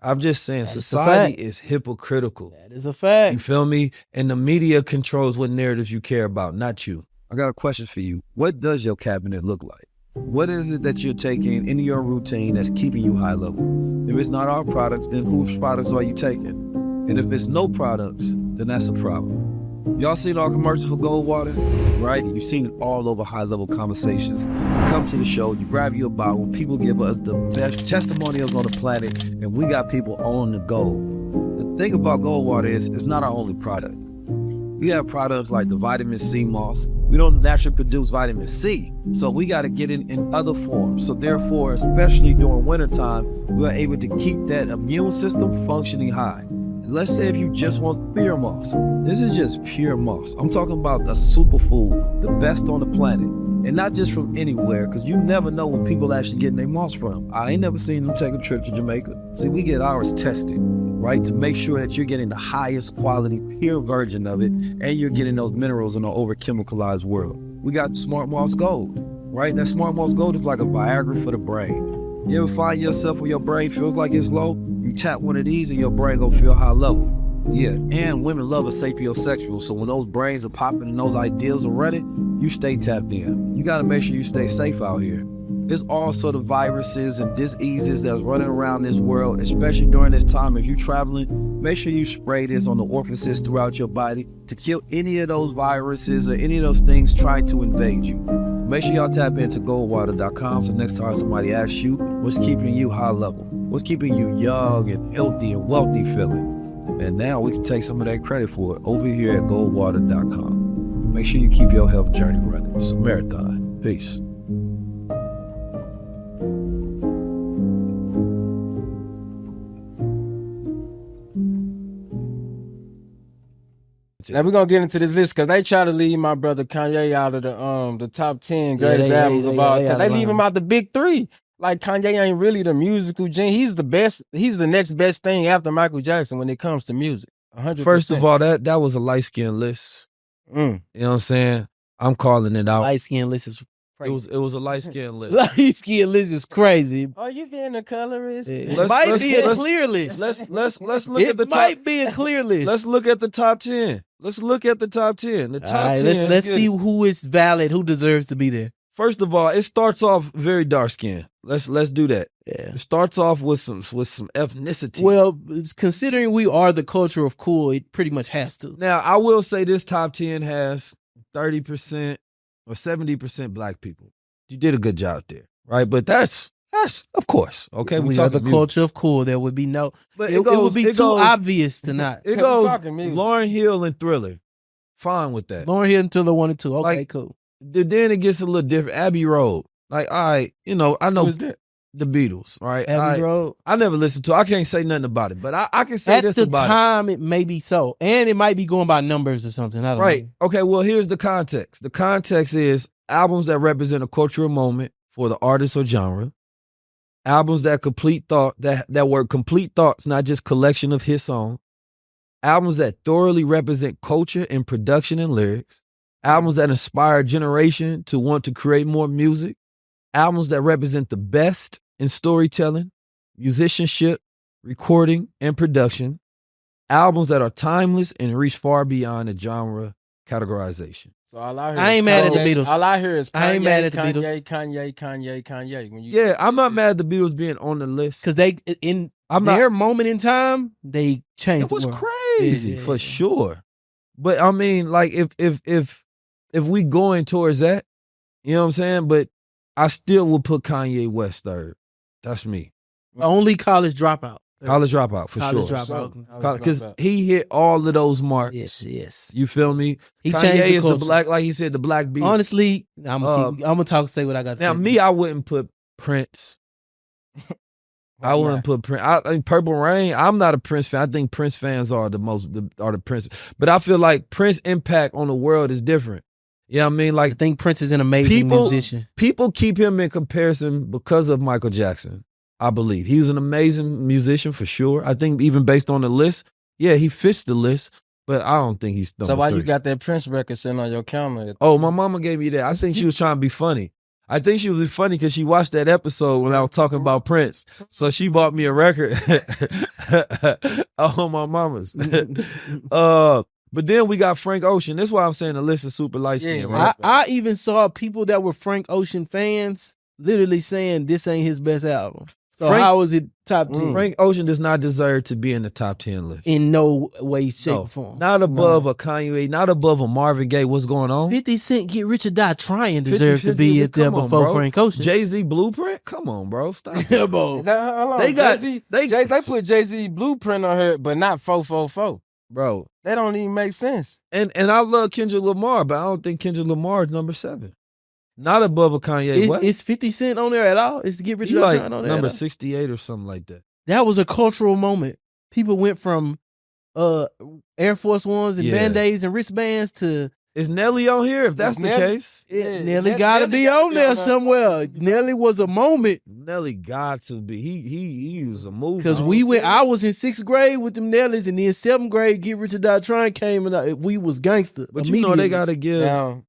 I'm just saying, That's a society fact. is hypocritical. That is a fact. You feel me? And the media controls what narratives you care about, not you. I got a question for you. What does your cabinet look like? What is it that you're taking into your routine that's keeping you high level? If it's not our products, then whose products are you taking? And if it's no products, then that's a problem. Y'all seen our commercials for Goldwater, right? You've seen it all over high level conversations. You come to the show, you grab your bottle, people give us the best testimonials on the planet, and we got people on the go. The thing about Goldwater is it's not our only product. We have products like the vitamin C moss. We don't naturally produce vitamin C, so we got to get it in other forms. So therefore, especially during wintertime, we're able to keep that immune system functioning high. And let's say if you just want pure moss, this is just pure moss. I'm talking about a superfood, the best on the planet. And not just from anywhere, because you never know where people actually getting their moss from. I ain't never seen them take a trip to Jamaica. See, we get ours tested, right, to make sure that you're getting the highest quality, pure version of it, and you're getting those minerals in an over-chemicalized world. We got Smart Moss Gold, right? That Smart Moss Gold is like a Viagra for the brain. You ever find yourself where your brain feels like it's low? You tap one of these and your brain gonna feel high level. Yeah, and women love a sapiosexual, so when those brains are popping and those ideals are running, you stay tapped in. You gotta make sure you stay safe out here. There's all sort of viruses and diseases that's running around this world, especially during this time. If you're traveling, make sure you spray this on the orifices throughout your body to kill any of those viruses or any of those things trying to invade you. So make sure y'all tap into goldwater.com so next time somebody asks you, what's keeping you high level? What's keeping you young and healthy and wealthy feeling? And now we can take some of that credit for it over here at goldwater.com. Make sure you keep your health journey running. It's a marathon. Peace. Now we're gonna get into this list because they try to leave my brother Kanye out of the top 10 greatest albums of all time. They leave him out the big 3. Like, Kanye ain't really the musical genius. He's the best. He's the next best thing after Michael Jackson when it comes to music. 100%. First of all, that was a light-skinned list. You know what I'm saying? I'm calling it out. Light-skinned list is crazy. It was a light-skinned list. Light-skinned list is crazy. Are you being a colorist? It might be a clear list. Let's look at the top. It might be a clear list. Let's look at the top 10. Let's look at the top 10. The top 10. Let's see who is valid, who deserves to be there. First of all, it starts off very dark skinned. Let's do that. Yeah. It starts off with some ethnicity. Well, considering we are the culture of cool, it pretty much has to. Now, I will say this top 10 has 30% or 70% black people. You did a good job there, right? But that's of course, okay. We are the culture of cool. There would be no, but it would be too obvious to not. It goes Lauryn Hill and Thriller. Fine with that. Lauryn Hill and Thriller 1 and 2. Okay, like, cool. Then it gets a little different. Abbey Road. Like, all right, I know Who's that? the Beatles, right? Abbey Road. I never listened to it. I can't say nothing about it, but I can say this about it. At the time, it may be so. And it might be going by numbers or something. I don't know. Okay, well, here's the context. The context is albums that represent a cultural moment for the artist or genre, albums that complete thought, that were complete thoughts, not just collection of hit songs, albums that thoroughly represent culture in production and lyrics, albums that inspire a generation to want to create more music, albums that represent the best in storytelling, musicianship, recording, and production, albums that are timeless and reach far beyond the genre categorization. So all I hear I is ain't mad at the Kanye. Beatles. All I hear is Kanye, I ain't mad at the Kanye, Beatles. Kanye. When you Yeah, I'm not mad at the Beatles being on the list. Because they, in their moment in time, they changed It was the world. crazy Yeah. for sure. But I mean, like if we going towards that, you know what I'm saying? But I still would put Kanye West third. That's me. Only College Dropout. College Dropout for College sure. Dropout. Because he hit all of those marks. Yes. You feel me? He Kanye changed the is the culture. black, like he said, the black Beatles. Honestly, I'm gonna say what I got to Now say. me, I wouldn't put Prince. I wouldn't put Prince. I think Purple Rain. I'm not a Prince fan. I think Prince fans are the Prince. But I feel like Prince impact on the world is different. You know what I mean? Like I think Prince is an amazing musician. People keep him in comparison because of Michael Jackson. I believe he was an amazing musician for sure. I think even based on the list, yeah, he fits the list. But I don't think he's. So why you got that Prince record sitting on your counter? Oh, my mama gave me that. I think she was trying to be funny. I think she was funny because she watched that episode when I was talking about Prince. So she bought me a record. Oh, my mama's. But then we got Frank Ocean. That's why I'm saying the list is super light skin, right? I even saw people that were Frank Ocean fans literally saying this ain't his best album. So how is it top 10? Frank Ocean does not deserve to be in the top 10 list. In no way, shape, or form. Not above a Kanye, not above a Marvin Gaye. What's going on? 50 Cent, Get Rich or Die Trying deserve to be up there before Frank Ocean. Jay-Z Blueprint? Come on, bro. Stop. Yeah, bro. They put Jay-Z Blueprint on her, but not 444. Bro. That don't even make sense. And I love Kendrick Lamar, but I don't think Kendrick Lamar is number 7. Not above a Kanye West. Is 50 Cent on there at all? Is to Get Rich or Die like Trying on there? number 68 or something like that. That was a cultural moment. People went from Air Force Ones and Band-Aids and wristbands to... Is Nelly on here if that's the case? Yeah, Nelly got to be on there somewhere. Nelly was a moment. Nelly got to be. He was a movie. Because I was in 6th grade with them Nellies, and then 7th grade, Get Rich or Die Trying came, and we was gangster. But you know they got to give...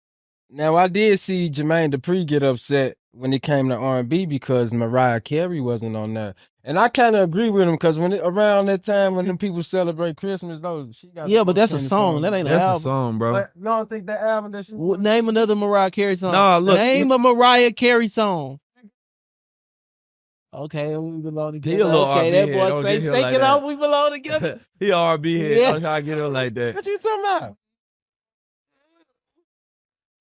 Now, I did see Jermaine Dupri get upset when it came to R&B because Mariah Carey wasn't on there. And I kind of agree with him because around that time when them people celebrate Christmas, though, she got... Yeah, but that's a song. That ain't an album. That's a song, bro. But you don't think that album that she... Name another Mariah Carey song. No, look. Name a Mariah Carey song. Okay, we belong together. He a little okay, R&B that head. boy Don't say, get him shake like it that. off, we belong together. He R&B head. Yeah. Don't gotta get him like that. What you talking about?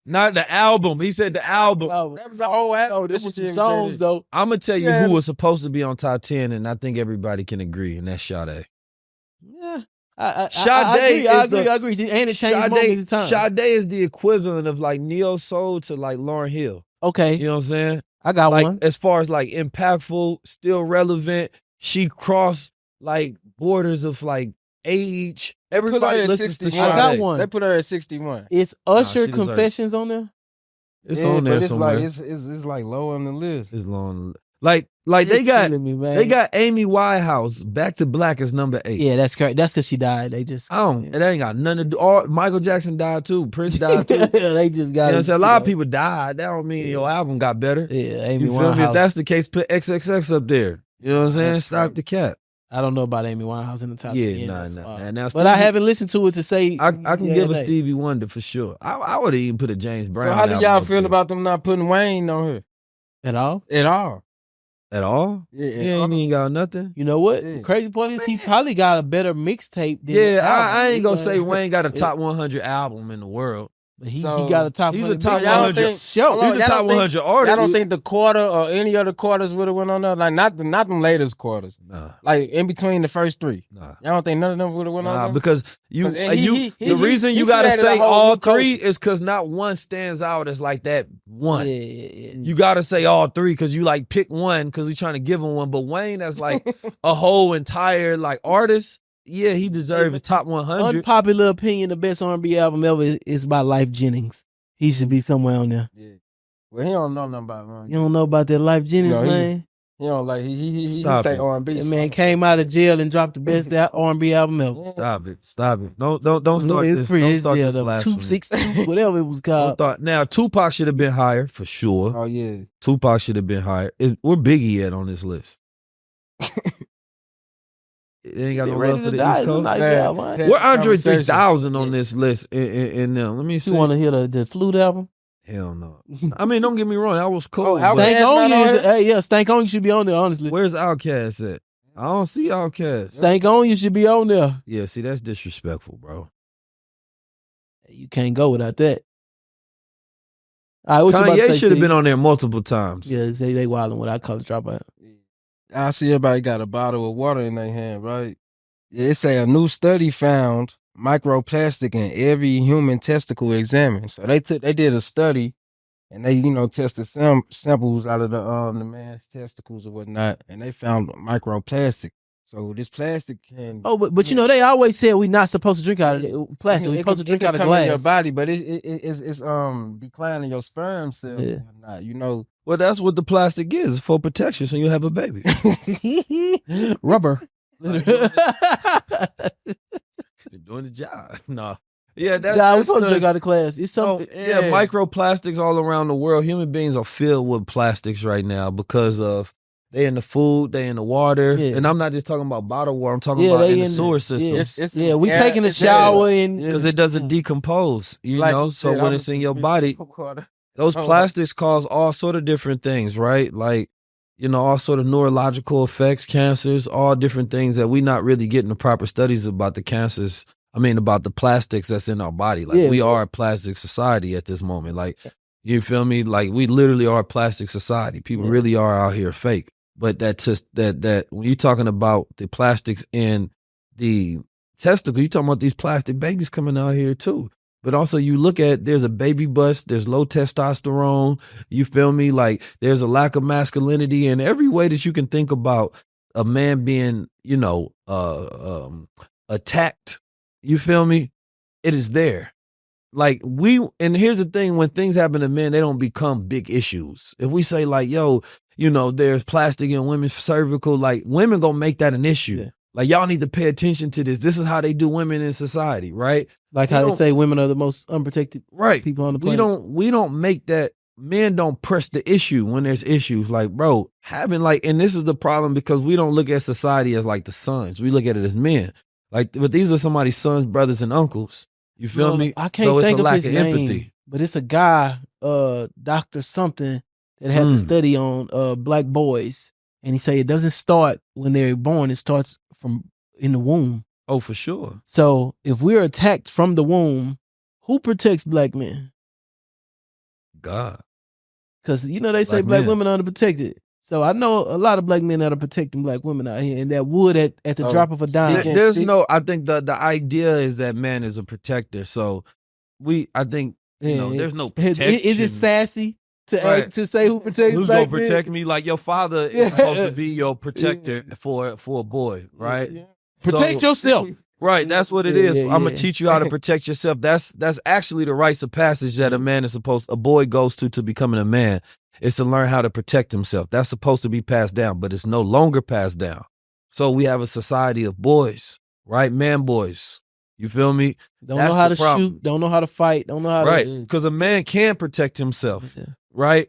Not the album. He said the album. Oh, That was a whole album. Oh, this was some songs, though. I'm gonna tell you who was supposed to be on top 10, and I think everybody can agree, and that's Sade. Yeah. Sade I agree. And it changed moments in time. Sade is the equivalent of like neo soul to like Lauryn Hill. Okay. You know what I'm saying? I got like, one. As far as like impactful, still relevant. She crossed like borders of like age. Everybody listens to Sade. I got one. They put her at 61. Is Usher she deserves Confessions on there? It's on there but it's somewhere. like it's like low on the list. It's long. Like they got killing me, man. they got Amy Winehouse Back to Black as number 8. Yeah, that's correct. That's because she died. They just It ain't got nothing to do. Michael Jackson died too. Prince died too. They just got. You know what I'm saying? A lot of people died. That don't mean your album got better. Yeah, Amy You feel me? Winehouse. If that's the case, put XXX up there. You know what I'm saying? That's Stop right. the cap. I don't know about Amy Winehouse in the top 10. Nah. But I haven't listened to it to say. I can give a Stevie Wonder for sure. I would even put a James Brown. So how do album y'all up feel there. about them not putting Wayne on her? At all? At all? At all? Yeah. He ain't even got nothing. You know what? Yeah. The crazy part is he probably got a better mixtape than. Yeah, the album. I ain't gonna say Wayne got a top 100 album in the world. But he So, got a top. He's a 100 top mixtape. y'all 100. think- Show. He's a top 100 artist. I don't think the quarter or any other quarters would have went on there. Like not them latest quarters. Nah. Like in between the first 3. Nah. Y'all don't think none of them would have went on Nah, there? because the reason you he gotta created a say whole all new culture. 3 is because not one stands out as like that one. Yeah. You gotta say all 3 because you like pick one because we trying to give him one. But Wayne as like a whole entire like artist, yeah, he deserves a top 100. Unpopular opinion: the best R&B album ever is by Life Jennings. He should be somewhere on there. Yeah. Well, he don't know nothing about man. You don't know about that Life Jennings, No, man. He don't like he Stop say it. R&B. That man came out of jail and dropped the best R&B album ever. Stop it. Stop it. Don't start It's this. free. Don't It's start jail this though. blasphemy. 262, whatever it was Don't called. start. Now, Tupac should have been higher for sure. Oh yeah. Tupac should have been higher. Where Biggie at on this list? They ain't got no Ready love for to the Die East is a Coast. nice Man, album. Huh? that Where Andre conversation. 3000 on this list? In them, let me see. You want to hear the Flute album? Hell no. I mean, don't get me wrong. That was cool. Oh, but Outkast Stank not on you. on Is, here? hey, yeah, Stank on you should be on there. Honestly, where's Outkast at? I don't see Outkast. Stank on you should be on there. Yeah, see, that's disrespectful, bro. You can't go without that. All right, what you about to Kanye say, should have Steve? been on there multiple times. Yeah, they wilding without college dropout. I see everybody got a bottle of water in their hand, right? It say a new study found microplastic in every human testicle examined. So they did a study and they, tested samples out of the man's testicles or whatnot, and they found microplastic. So this plastic can Oh, but they always said we're not supposed to drink out of plastic. We're supposed to drink out of come glass. in your body, but it's declining your sperm cells Yeah. and whatnot. Well, that's what the plastic is. It's for protection, so you have a baby. Rubber. You're doing the job. No. Yeah, We're that's supposed to drink out of glass. It's something. yeah, microplastics all around the world. Human beings are filled with plastics right now because of they in the food, they in the water. Yeah. And I'm not just talking about bottled water. I'm talking Yeah, about they in the in sewer the- system. Yeah, we taking a shower and Because it doesn't decompose, so when it's in your body, those plastics cause all sort of different things, right? Like, all sort of neurological effects, cancers, all different things that we not really getting the proper studies about the cancers. About the plastics that's in our body. Like, we are a plastic society at this moment. Like, you feel me? Like, we literally are a plastic society. People really are out here fake. But that's just that when you're talking about the plastics in the testicle, you're talking about these plastic babies coming out here too. But also you look at, there's a baby bust, there's low testosterone, you feel me? Like, there's a lack of masculinity in every way that you can think about a man being, attacked. You feel me? It is there. Like, and here's the thing, when things happen to men, they don't become big issues. If we say like, yo, there's plastic in women's cervical, like, women gonna make that an issue. Yeah. Like, y'all need to pay attention to this. This is how they do women in society, right? like how they say women are the most unprotected people on the planet. We don't make that. Men don't press the issue when there's issues. Like, bro, having and this is the problem, because we don't look at society as like the sons. We look at it as men. Like, but these are somebody's sons, brothers, and uncles. You feel me? I can't so think it's a of lack his of name, empathy. but it's a guy, Dr. something, that had the study on black boys, and he say it doesn't start when they're born; it starts from in the womb. Oh, for sure. So if we're attacked from the womb, who protects black men? God. Because they say black women are underprotected. So I know a lot of black men that are protecting black women out here, and that would at the drop of a dime. I think the idea is that man is a protector. So I think there's no protection. Is it sassy to say who protects who's black gonna protect me? Like, your father is supposed to be your protector for a boy, right? Yeah. Protect yourself. Right, that's what it is. Yeah, I'm gonna teach you how to protect yourself. That's actually the rites of passage that a boy goes to becoming a man. Is to learn how to protect himself. That's supposed to be passed down, but it's no longer passed down. So we have a society of boys, right? Man boys. You feel me? Don't know how to shoot. Don't know how to fight. Don't know how to. Right, because a man can protect himself, right?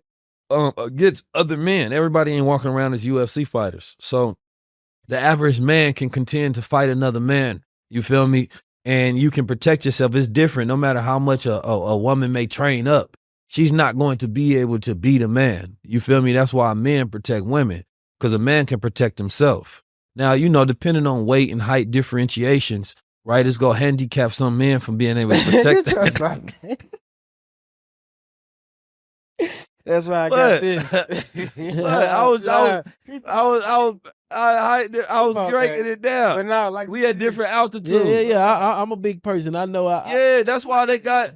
Against other men. Everybody ain't walking around as UFC fighters. So the average man can contend to fight another man. You feel me? And you can protect yourself. It's different. No matter how much a woman may train up, she's not going to be able to beat a man. You feel me? That's why men protect women, because a man can protect himself. Now, depending on weight and height differentiations, right, it's going to handicap some men from being able to protect them. That's why I got this. I was breaking it down. But now, we had different altitudes. Yeah. I'm a big person. I know. That's why they got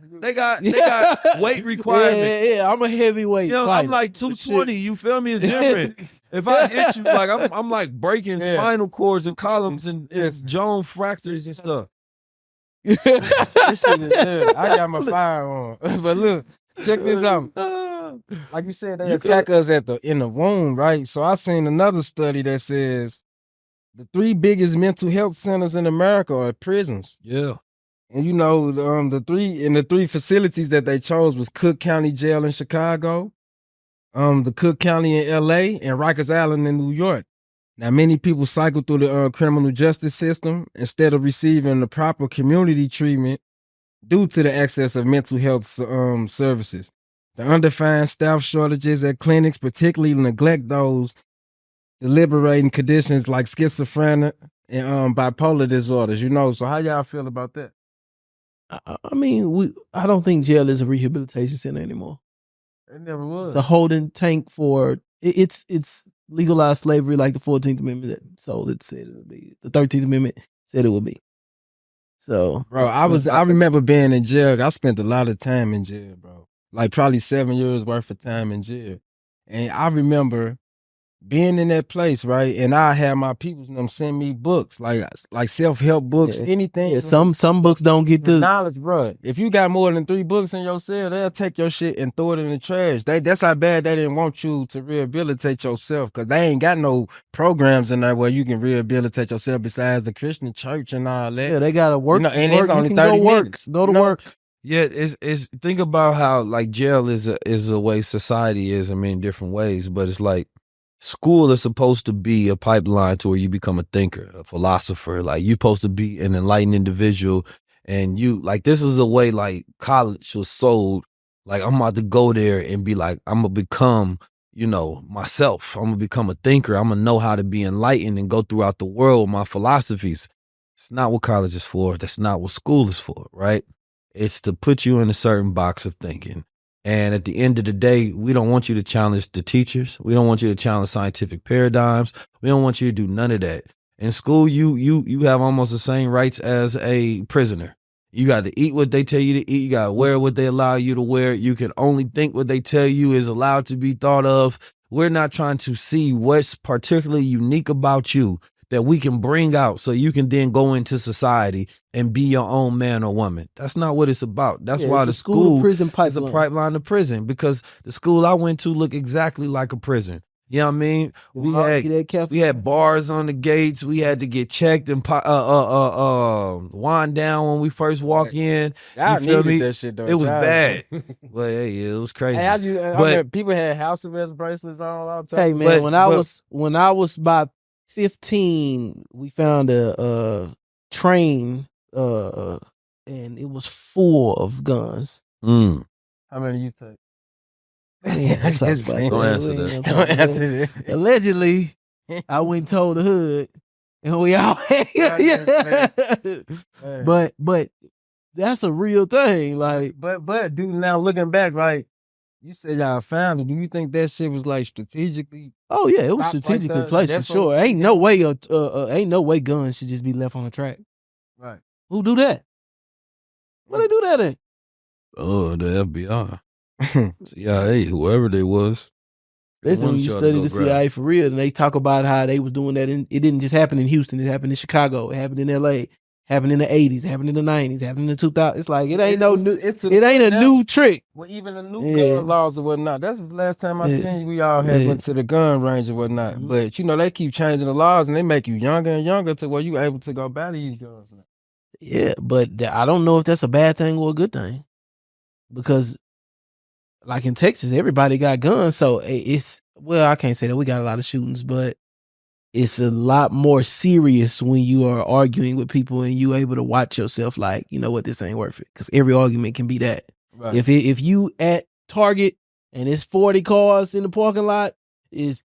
weight requirements. Yeah. I'm a heavyweight. I'm like 220. You feel me? It's different. If I hit you, like I'm like breaking spinal cords and columns and Joan fractures and stuff. This shit is I got my fire on. But look, check this out. like you said, they attack us in the womb, right? So I seen another study that says the 3 biggest mental health centers in America are prisons. Yeah. And the three facilities that they chose was Cook County Jail in Chicago, the Cook County in LA, and Rikers Island in New York. Now, many people cycle through the criminal justice system instead of receiving the proper community treatment due to the excess of mental health services. The undefined staff shortages at clinics particularly neglect those deliberating conditions like schizophrenia and bipolar disorders, So how y'all feel about that? I mean, I don't think jail is a rehabilitation center anymore. It never was. It's a holding tank for it's legalized slavery, like the 14th Amendment that sold it said it would be. The 13th Amendment said it would be. So, bro, I remember being in jail. I spent a lot of time in jail, bro. Like probably 7 years worth of time in jail, and I remember being in that place, right? And I had my peoples and them send me books, like self-help books, anything. Yeah, some books don't get the knowledge, bro. If you got more than 3 books in your cell, they'll take your shit and throw it in the trash. That's how bad they didn't want you to rehabilitate yourself, because they ain't got no programs in there where you can rehabilitate yourself besides the Christian church and all that. Yeah, they gotta work. And it's only 30 minutes. Go to work. Yeah, it's think about how like jail is a way society is, in different ways, but it's like school is supposed to be a pipeline to where you become a thinker, a philosopher. Like you're supposed to be an enlightened individual, and you like this is the way like college was sold. Like I'm about to go there and be like I'm gonna become, myself. I'm gonna become a thinker. I'm gonna know how to be enlightened and go throughout the world with my philosophies. It's not what college is for. That's not what school is for, right? It's to put you in a certain box of thinking. And at the end of the day, we don't want you to challenge the teachers. We don't want you to challenge scientific paradigms. We don't want you to do none of that. In school, you have almost the same rights as a prisoner. You got to eat what they tell you to eat. You got to wear what they allow you to wear. You can only think what they tell you is allowed to be thought of. We're not trying to see what's particularly unique about you that we can bring out so you can then go into society and be your own man or woman. That's not what it's about. That's why the school prison pipeline is a pipeline to prison, because the school I went to looked exactly like a prison. You know what I mean? We had bars on the gates. We had to get checked and wind down when we first walk in. I needed that shit though. It was bad. Well, hey, it was crazy. Hey, people had house arrest bracelets on all the time. Hey man, when I was about 15, we found a train and it was full of guns. How many you take? Don't answer that. Don't answer that. Allegedly, I went and told the hood, and we all but that's a real thing. Like, but dude, now looking back, right? You said y'all found it. Do you think that shit was like strategically? Oh yeah, it was strategically placed for sure. Ain't no way guns should just be left on the track. Right. Who do that? What they do that in? Oh, the FBI. CIA, whoever they was. That's when you study the CIA for real, and they talk about how they was doing that. And it didn't just happen in Houston. It happened in Chicago. It happened in LA. Happened in the 80s, happened in the 90s, happened in the 2000s. It's like, it ain't a new trick. Well, even the new gun laws or whatnot. That's the last time I seen you. We all had went to the gun range or whatnot. Mm-hmm. But, they keep changing the laws and they make you younger and younger to where you able to go buy these guns now. Yeah, but I don't know if that's a bad thing or a good thing. Because, like in Texas, everybody got guns. So I can't say that we got a lot of shootings, but it's a lot more serious when you are arguing with people and you able to watch yourself like, you know what, this ain't worth it. Because every argument can be that. Right. If you at Target and it's 40 cars in the parking lot, it's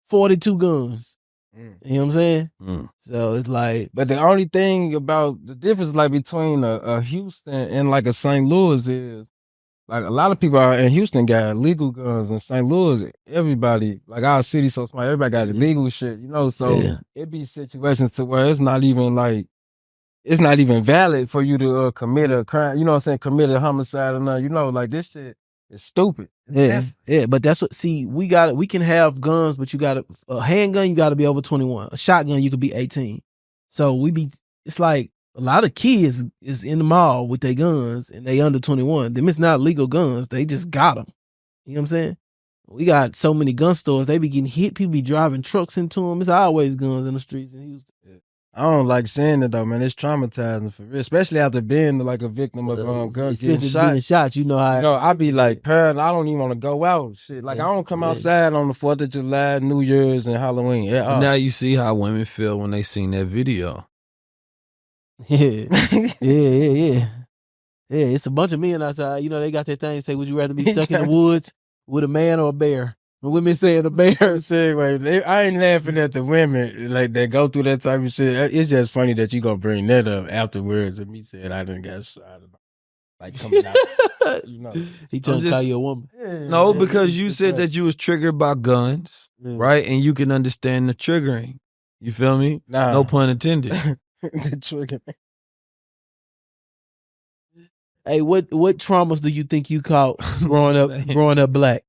42 guns. You know what I'm saying? So it's like, but the only thing about the difference like between a Houston and like a St. Louis is, like a lot of people out in Houston got illegal guns. In St. Louis, everybody, like our city so small, everybody got illegal shit, so it be situations to where it's not even valid for you to commit a crime, commit a homicide or nothing, like this shit is stupid. But that's what, we can have guns, but you got a handgun, you got to be over 21. A shotgun, you could be 18. So it's like, a lot of kids is in the mall with their guns and they under 21. Them it's not legal guns. They just got them. You know what I'm saying? We got so many gun stores. They be getting hit. People be driving trucks into them. It's always guns in the streets in Houston. I don't like seeing it though, man. It's traumatizing for real, especially after being like a victim of guns getting shot. Being shot, you know how. You know, I be like, parent, I don't even want to go out. Shit, like I don't come outside on the 4th of July, New Year's, and Halloween. Yeah, Now you see how women feel when they seen that video. Yeah, yeah. It's a bunch of men outside. You know, they got that thing. Say, would you rather be stuck in the woods with a man or a bear? The women saying a bear. I ain't laughing at the women like that go through that type of shit. It's just funny that you gonna bring that up afterwards and me saying I done got shot. Like coming out, you know. He trying to call you a woman. No, because you said that you was triggered by guns, right? And you can understand the triggering. You feel me? Nah. No pun intended. The trigger. Hey, what traumas do you think you caught growing up black?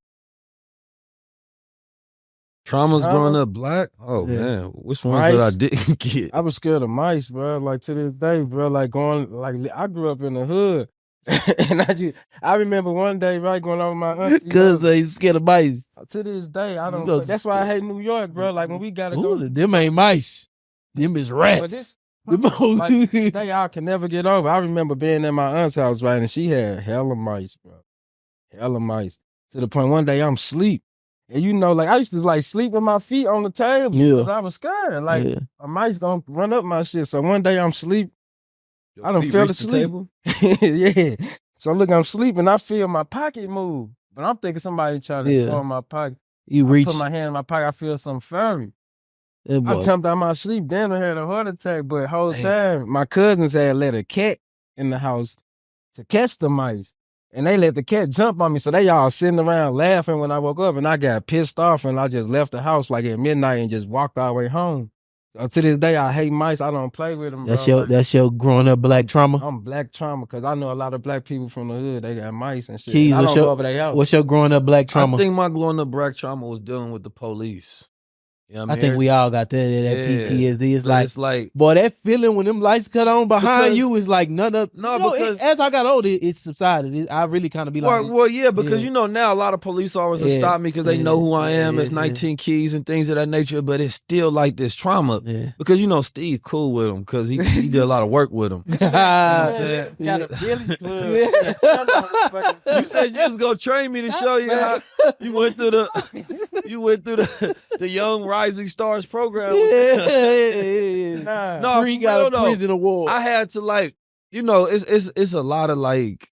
Traumas growing up black? Oh man, which ones that I didn't get? I was scared of mice, bro. Like to this day, bro. Like I grew up in the hood, and I remember one day, right, going over my auntie. Cause he's scared of mice. To this day, I don't. That's why I hate New York, bro. Like when we gotta go, them ain't mice. Them is rats. Like, day I can never get over. I remember being in my aunt's house, right, and she had hella mice, bro. Hella mice. To the point one day I'm asleep. And you know, like I used to like sleep with my feet on the table because I was scared. Like a mice gonna run up my shit. So one day I'm asleep. I done fell asleep. Yeah. So look, I'm sleeping. I feel my pocket move. But I'm thinking somebody trying to go in my pocket. You put my hand in my pocket, I feel something furry. I jumped out of my sleep, then I had a heart attack. But whole time, my cousins had let a cat in the house to catch the mice. And they let the cat jump on me. So they all sitting around laughing when I woke up. And I got pissed off and I just left the house like at midnight and just walked all the way home. So to this day, I hate mice. I don't play with them, bro. That's your growing up black trauma? I'm black trauma because I know a lot of black people from the hood. They got mice and shit. Keys, I don't go over their house. What's your growing up black trauma? I think my growing up black trauma was dealing with the police. You know what I mean? I think we all got that PTSD. It's like, boy, that feeling when them lights cut on behind you is like none of. No, because as I got older, it subsided. I really kind of be like, well, yeah, because you know now a lot of police officers stop me because they know who I am. It's 19 keys and things of that nature, but it's still like this trauma because you know Steve cool with him because he did a lot of work with him. You know what I'm saying? You said you was gonna train me to show you how you went through the Young Rising Stars program. No, Free got a prison award. I had to like, you know, it's a lot of like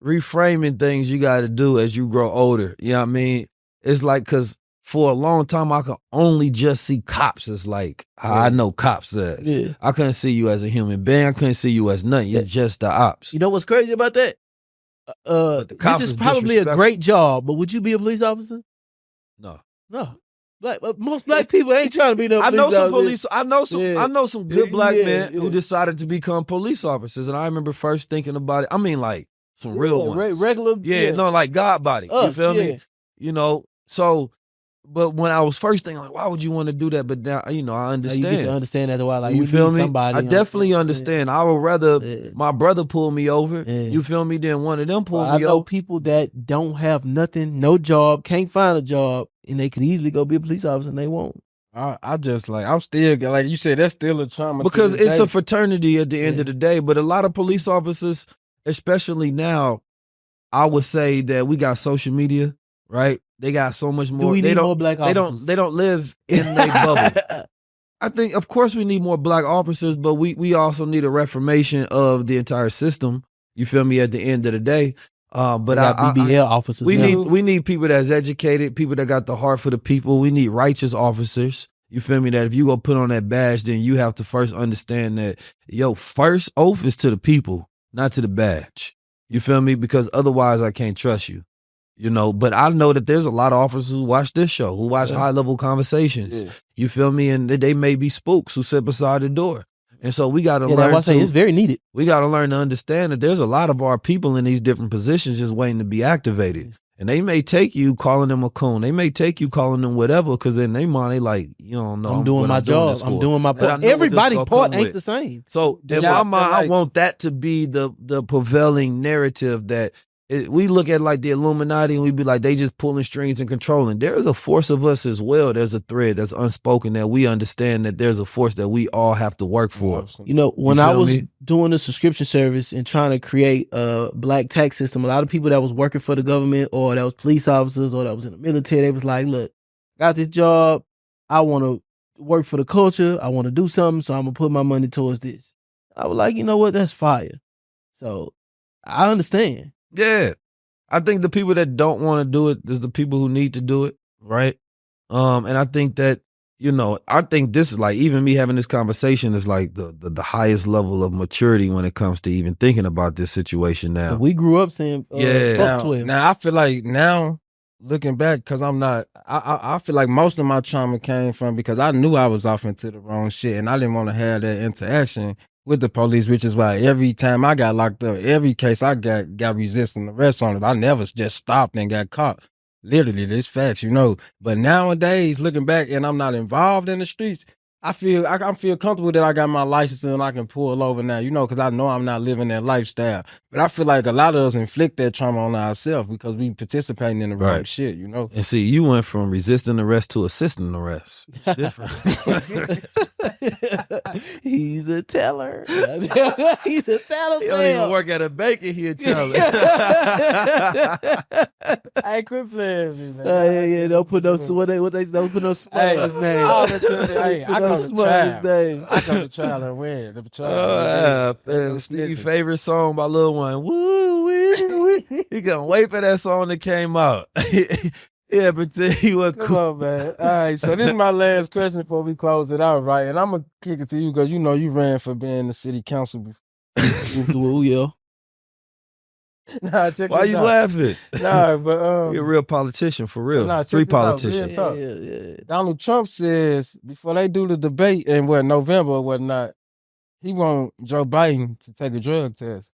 reframing things you got to do as you grow older. You know what I mean? It's like, cause for a long time I could only just see cops as like how I know cops as. Yeah. I couldn't see you as a human being. I couldn't see you as nothing. You're just the ops. You know what's crazy about that? This is probably a great job, but would you be a police officer? No. Most black people ain't trying to be no police officer. I know some good black men who decided to become police officers, and I remember first thinking about it. I mean, like some real ones, regular, no, like God body. You feel me? You know, so. But when I was first thinking, like, why would you want to do that? But now, you know, I understand. You get to understand that why, like, you feel me? Somebody, I definitely understand. I would rather my brother pull me over, you feel me, than one of them pull me over. I know people that don't have nothing, no job, can't find a job, and they could easily go be a police officer, and they won't. I just like, I'm still, like you said, that's still a trauma. Because it's a fraternity at the end of the day. But a lot of police officers, especially now, I would say that we got social media, right? They got so much more. We need more black officers? They don't live in their bubble. I think, of course, we need more black officers, but we also need a reformation of the entire system. You feel me? At the end of the day, but BBL officers. We need people that's educated, people that got the heart for the people. We need righteous officers. You feel me? That if you go put on that badge, then you have to first understand that first oath is to the people, not to the badge. You feel me? Because otherwise, I can't trust you. You know, but I know that there's a lot of officers who watch this show, who watch high-level conversations. Yeah. You feel me? And they may be spooks who sit beside the door. And so we got to learn it's very needed. We got to learn to understand that there's a lot of our people in these different positions just waiting to be activated. And they may take you calling them a coon. They may take you calling them whatever, because in their mind, they like, you don't know. I'm doing my job. I'm doing my part. Everybody's part ain't the same. So in my mind, I want that to be the prevailing narrative, that we look at like the Illuminati and we be like, they just pulling strings and controlling. There is a force of us as well. There's a thread that's unspoken that we understand that there's a force that we all have to work for. You know, when I was doing the subscription service and trying to create a black tax system, a lot of people that was working for the government or that was police officers or that was in the military, they was like, look, got this job. I want to work for the culture. I want to do something. So I'm going to put my money towards this. I was like, you know what? That's fire. So I understand. Yeah. I think the people that don't want to do it is the people who need to do it, right? And I think that, you know, I think this is like, even me having this conversation is like the highest level of maturity when it comes to even thinking about this situation now. We grew up saying, fuck 12. Now I feel like now, looking back, because I feel like most of my trauma came from because I knew I was off into the wrong shit and I didn't want to have that interaction with the police, which is why every time I got locked up, every case I got resisting arrest on it, I never just stopped and got caught. Literally, this facts, you know. But nowadays, looking back and I'm not involved in the streets, I feel comfortable that I got my license and I can pull over now, you know, because I know I'm not living that lifestyle. But I feel like a lot of us inflict that trauma on ourselves because we participating in the wrong shit, you know. And see, you went from resisting arrest to assisting arrest. Different. He's a teller. He's a teller. He don't even work at a baker here, teller. Hey, quit playing with me, man. Yeah, don't put no don't put no smart in his name. I go to trial. I go to trial and win. The trial. Stevie's favorite song by Lil Wayne. Woo wee. He gonna wait for that song that came out. Yeah, but he was cool. Come on, man. All right, so this is my last question before we close it out, right? And I'm gonna kick it to you because you know you ran for being the city council before. Yeah. Nah, check Why this you out. laughing? Nah, but you're a real politician for real. Nah, Free check this out, politician. real talk. Yeah. Donald Trump says before they do the debate in November or whatnot, he want Joe Biden to take a drug test.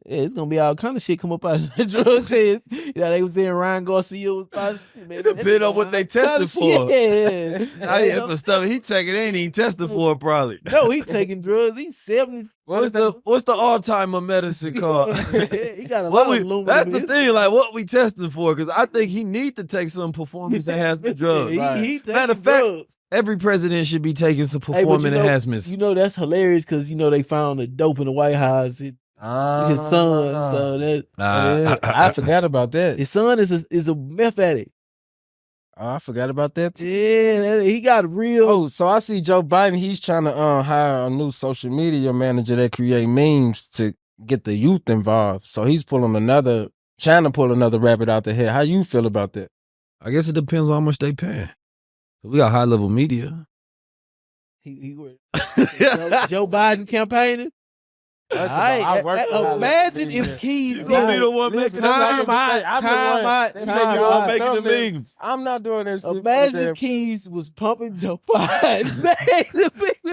Yeah, it's gonna be all kind of shit come up out of the drug test. Yeah, they was saying Ryan Garcia was positive. It depends on what they tested for. Yeah. I hear for stuff he taking, ain't even tested for it probably. No, he taking drugs. He's 70. What's the Alzheimer medicine called? He got a lot of aluminum. That's the thing, like what we testing for, because I think he need to take some performance enhancement drugs. He Matter of fact, every president should be taking some performance enhancements. You know that's hilarious because you know they found the dope in the White House. His son, so that I forgot about that. His son is a meth addict. I forgot about that too. Yeah, he got real. Oh, so I see Joe Biden. He's trying to hire a new social media manager that create memes to get the youth involved. So he's trying to pull another rabbit out the head. How you feel about that? I guess it depends on how much they paying. We got high level media. Joe Biden campaigning. Imagine if Keys gonna be the one making the memes. I'm not doing this. Imagine if Keys was pumping Joe Biden.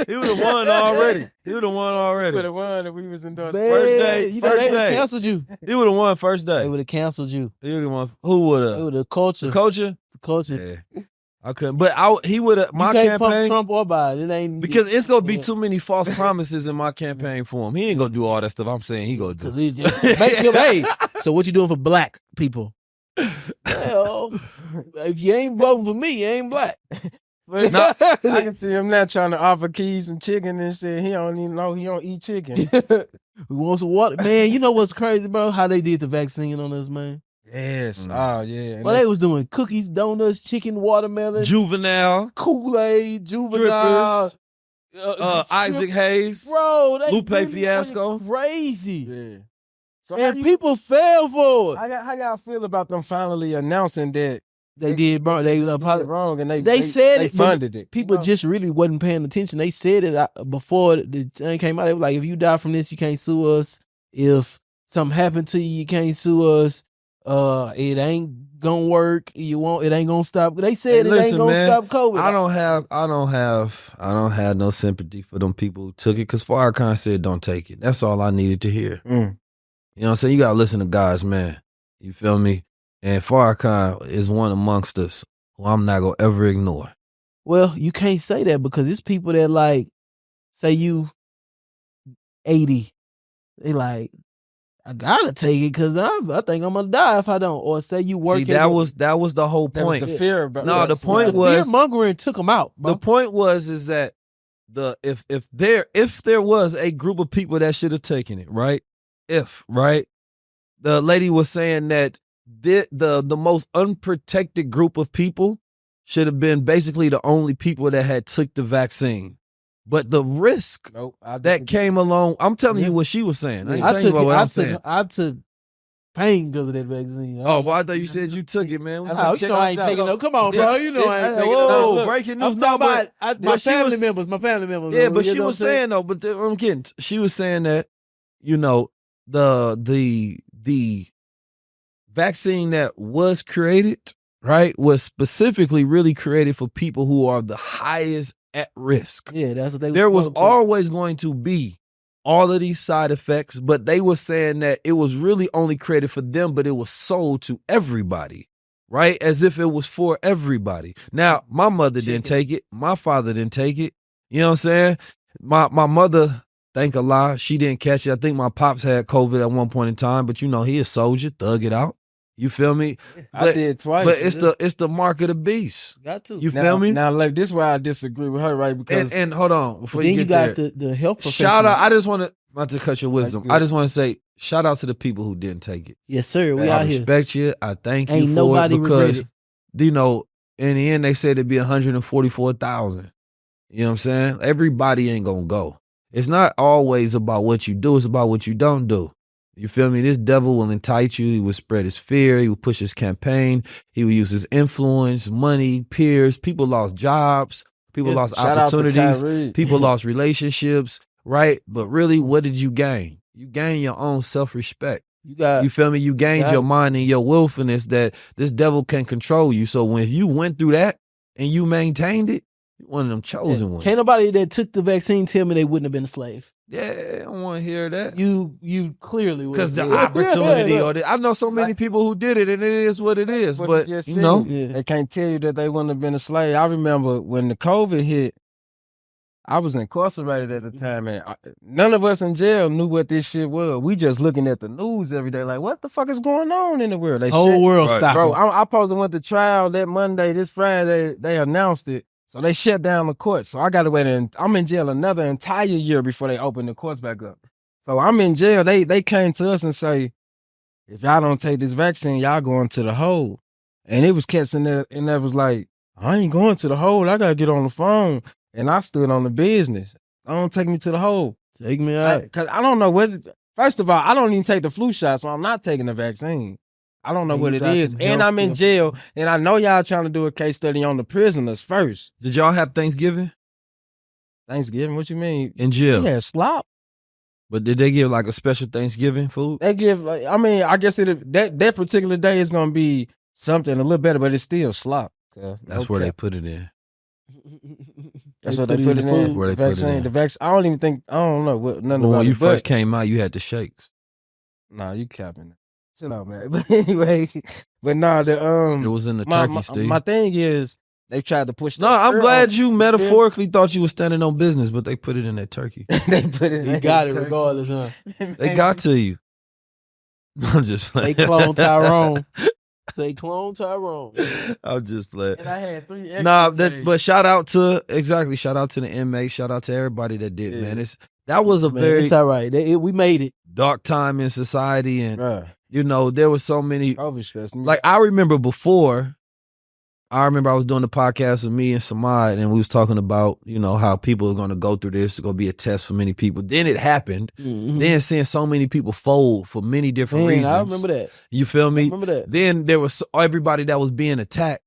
He would have won already. He would have won if we was endorsed. First day. They would have canceled you. He would have won first day. They would have canceled you. He would have won. Who would have? They would have culture. The culture? The culture. Yeah. I couldn't, but he would have. My you can't campaign, pump Trump or Biden. It ain't because it's gonna be too many false promises in my campaign for him. He ain't gonna do all that stuff. I'm saying he gonna do. Hey, so what you doing for black people? Well, if you ain't voting for me, you ain't black. But I can see him now trying to offer Keys some chicken and shit. He don't even know he don't eat chicken. We want some water, man. You know what's crazy, bro? How they did the vaccine on us, man. Yes. Oh, yeah. Well, they was doing cookies, donuts, chicken, watermelon, Juvenile, Kool-Aid, Juvenile, Isaac Hayes, bro, Lupe Fiasco, crazy. Yeah. So and people fell for it. How y'all feel about them finally announcing that they did, bro? They did wrong, and they said they funded it. People just really wasn't paying attention. They said it before the thing came out. They were like, if you die from this, you can't sue us. If something happened to you, you can't sue us. It ain't gonna work. It ain't gonna stop. They said it ain't gonna stop COVID. I don't have no sympathy for them people who took it, because Farrakhan said don't take it. That's all I needed to hear. You know what I'm saying? You gotta listen to God's man. You feel me? And Farrakhan is one amongst us who I'm not gonna ever ignore. Well, you can't say that because it's people that like say you 80. They like, I gotta take it because I think I'm gonna die if I don't. Or say you work. See, that was the whole That was point. the fear, bro. No, the point the was fear mongering took them out. Bro. the point is that if there was a group of people that should have taken it, right? The lady was saying that the most unprotected group of people should have been basically the only people that had took the vaccine. But the risk that came along, I'm telling you what she was saying. I ain't telling you what I'm saying. I took pain because of that vaccine. Oh, well, I thought you said you took it, man. You know I ain't taking no. Come on, bro. You know I ain't taking no. Whoa, breaking news. I'm talking about my family members. My family members. Yeah, but she was saying though. But I'm kidding. She was saying that the vaccine that was created, right, was specifically really created for people who are the highest at risk. Yeah, that's what they. There was always going to be all of these side effects, but they were saying that it was really only created for them, but it was sold to everybody, right? As if it was for everybody. Now, my mother didn't take it. My father didn't take it. You know what I'm saying? My mother, thank Allah, she didn't catch it. I think my pops had COVID at one point in time, but he a soldier, thug it out. You feel me? I did twice. But it's the mark of the beast. Got to. You feel me? Now, like, this is why I disagree with her, right? Because and hold on before then you get got there. the health professionals. Shout out! I just want to not to cut your wisdom. I just want to say shout out to the people who didn't take it. Yes, sir. We I out here. respect you. I thank Ain't you for nobody it because regret in the end they said it'd be 144,000. You know what I'm saying? Everybody ain't gonna go. It's not always about what you do. It's about what you don't do. You feel me? This devil will entice you. He will spread his fear. He will push his campaign. He will use his influence, money, peers. People lost jobs. People lost opportunities. People lost relationships, right? But really, what did you gain? You gain your own self-respect. You feel me? You gained your mind and your willfulness that this devil can control you. So when you went through that and you maintained it, you're one of them chosen ones. Can't nobody that took the vaccine tell me they wouldn't have been a slave. Yeah, I don't want to hear that. You clearly would. Because the opportunity I know so many people who did it, and it is what it is. But they can't tell you that they wouldn't have been a slave. I remember when the COVID hit, I was incarcerated at the time, and none of us in jail knew what this shit was. We just looking at the news every day, like, what the fuck is going on in the world? Whole world stopped. Bro, I supposed to went to trial that Monday. This Friday, they announced it. So they shut down the court. So I got to wait. I'm in jail another entire year before they open the courts back up. So I'm in jail. They came to us and say, if y'all don't take this vaccine, y'all going to the hole. And it was cats in there, and that was like, I ain't going to the hole. I got to get on the phone. And I stood on the business. Don't take me to the hole. Take me out. Because I don't know what. First of all, I don't even take the flu shot, so I'm not taking the vaccine. I don't know what it is. And I'm in jail, and I know y'all trying to do a case study on the prisoners first. Did y'all have Thanksgiving? Thanksgiving? What you mean? In jail? Yeah, slop. But did they give like a special Thanksgiving food? They give, like, I mean, I guess that particular day is going to be something a little better, but it's still slop. That's where they put it in. That's what they put it in. Where they put it in. The vaccine. I don't know what none of when you first came out, you had the shakes. Nah, you capping it. Chill out, man. But anyway, but nah, it was in the turkey, Steve. My thing is, they tried to push. No, I'm glad you metaphorically thought you were standing on business, but they put it in that turkey. They put it. You got it regardless, huh? They got to you. I'm just playing. They cloned Tyrone. I'm just playing. And I had 3 extra but shout out to the inmates. Shout out to everybody that did, man. That was it's all right. We made it. Dark time in society, and there was so many. Like I remember before. I was doing the podcast with me and Samad, and we was talking about, how people are going to go through this. It's going to be a test for many people. Then it happened. Mm-hmm. Then seeing so many people fold for many different reasons. I remember that. You feel me? I remember that. Then there was everybody that was being attacked,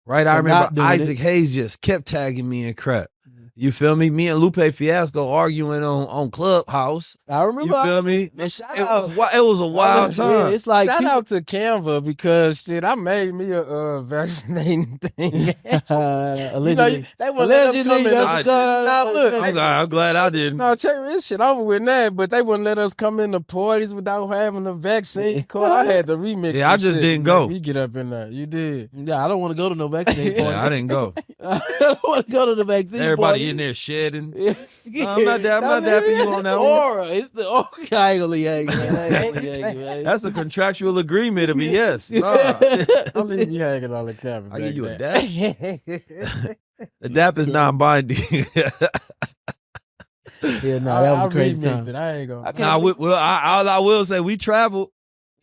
right? I remember Isaac Hayes just kept tagging me in crap. You feel me? Me and Lupe Fiasco arguing on Clubhouse. I remember. You feel me? Man, it was a wild time. Yeah, it's like shout out to Canva because shit, I made me a vaccinating thing. Allegedly. They wouldn't let us come in. I'm glad I didn't. No, check this shit over with that, but they wouldn't let us come into parties without having a vaccine card. I had to remix. Yeah, I just didn't go. We get up in there. You did. Yeah, I don't want to go to no vaccine party. Yeah, I didn't go. I don't want to go to the vaccine. Everybody party. in there shedding. Yeah. I'm not dapping you on that one. Aura. It's the aura. I ain't gonna leave you hanging, man. I ain't gonna leave you hanging, man. That's a contractual agreement to be yes. Nah. I'll leave you hanging on the cabin. I give you a dap. The dap is non-binding. Yeah, no, that was a crazy remixed time. it. I ain't gonna. Nah, all I will say, we traveled.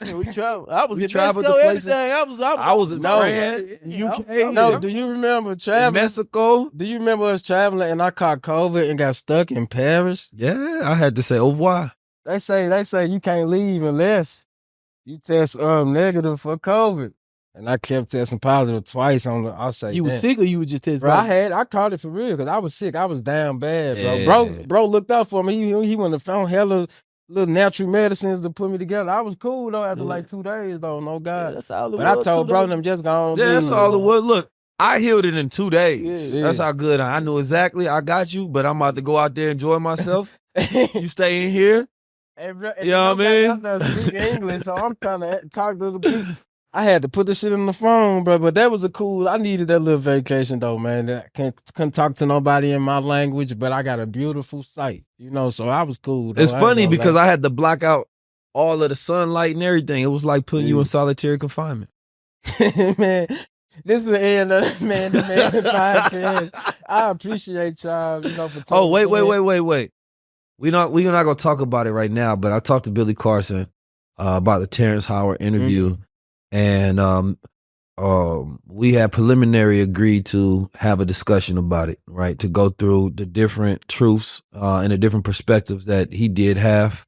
Yeah, we traveled. I was We in traveled Mexico, to places. everything. I was in No. France, UK, No, do you remember traveling? Mexico. Do you remember us traveling and I caught COVID and got stuck in Paris? Yeah, I had to say au revoir. They say you can't leave unless you test negative for COVID. And I kept testing positive twice on the. I say You was damn. sick or you was just testing? Bro, I caught it for real because I was sick. I was down bad, bro. Yeah. Bro looked out for me. He went and found hella little natural medicines to put me together. I was cool though after like 2 days though. No Yeah, God. that's all it But I was, told 2 bro days. them just gone. Yeah, that's all it was. Look, I healed it in 2 days. Yeah. That's how good I knew exactly. I got you, but I'm about to go out there and enjoy myself. You stay in here. And bro, You know what I mean? I'm not speaking English, so I'm trying to talk to the people. I had to put the shit on the phone, bro. But that was a cool. I needed that little vacation though, man. I couldn't talk to nobody in my language, but I got a beautiful sight, you know. So I was cool. Though. It's I ain't funny gonna because lie. I had to block out all of the sunlight and everything. It was like putting you in solitary confinement. Man, this is the end of the Man to Man podcast. I appreciate y'all, you know, for talking. Oh, wait. We're not gonna talk about it right now, but I talked to Billy Carson about the Terrence Howard interview, and we had preliminary agreed to have a discussion about it, right? To go through the different truths and the different perspectives that he did have.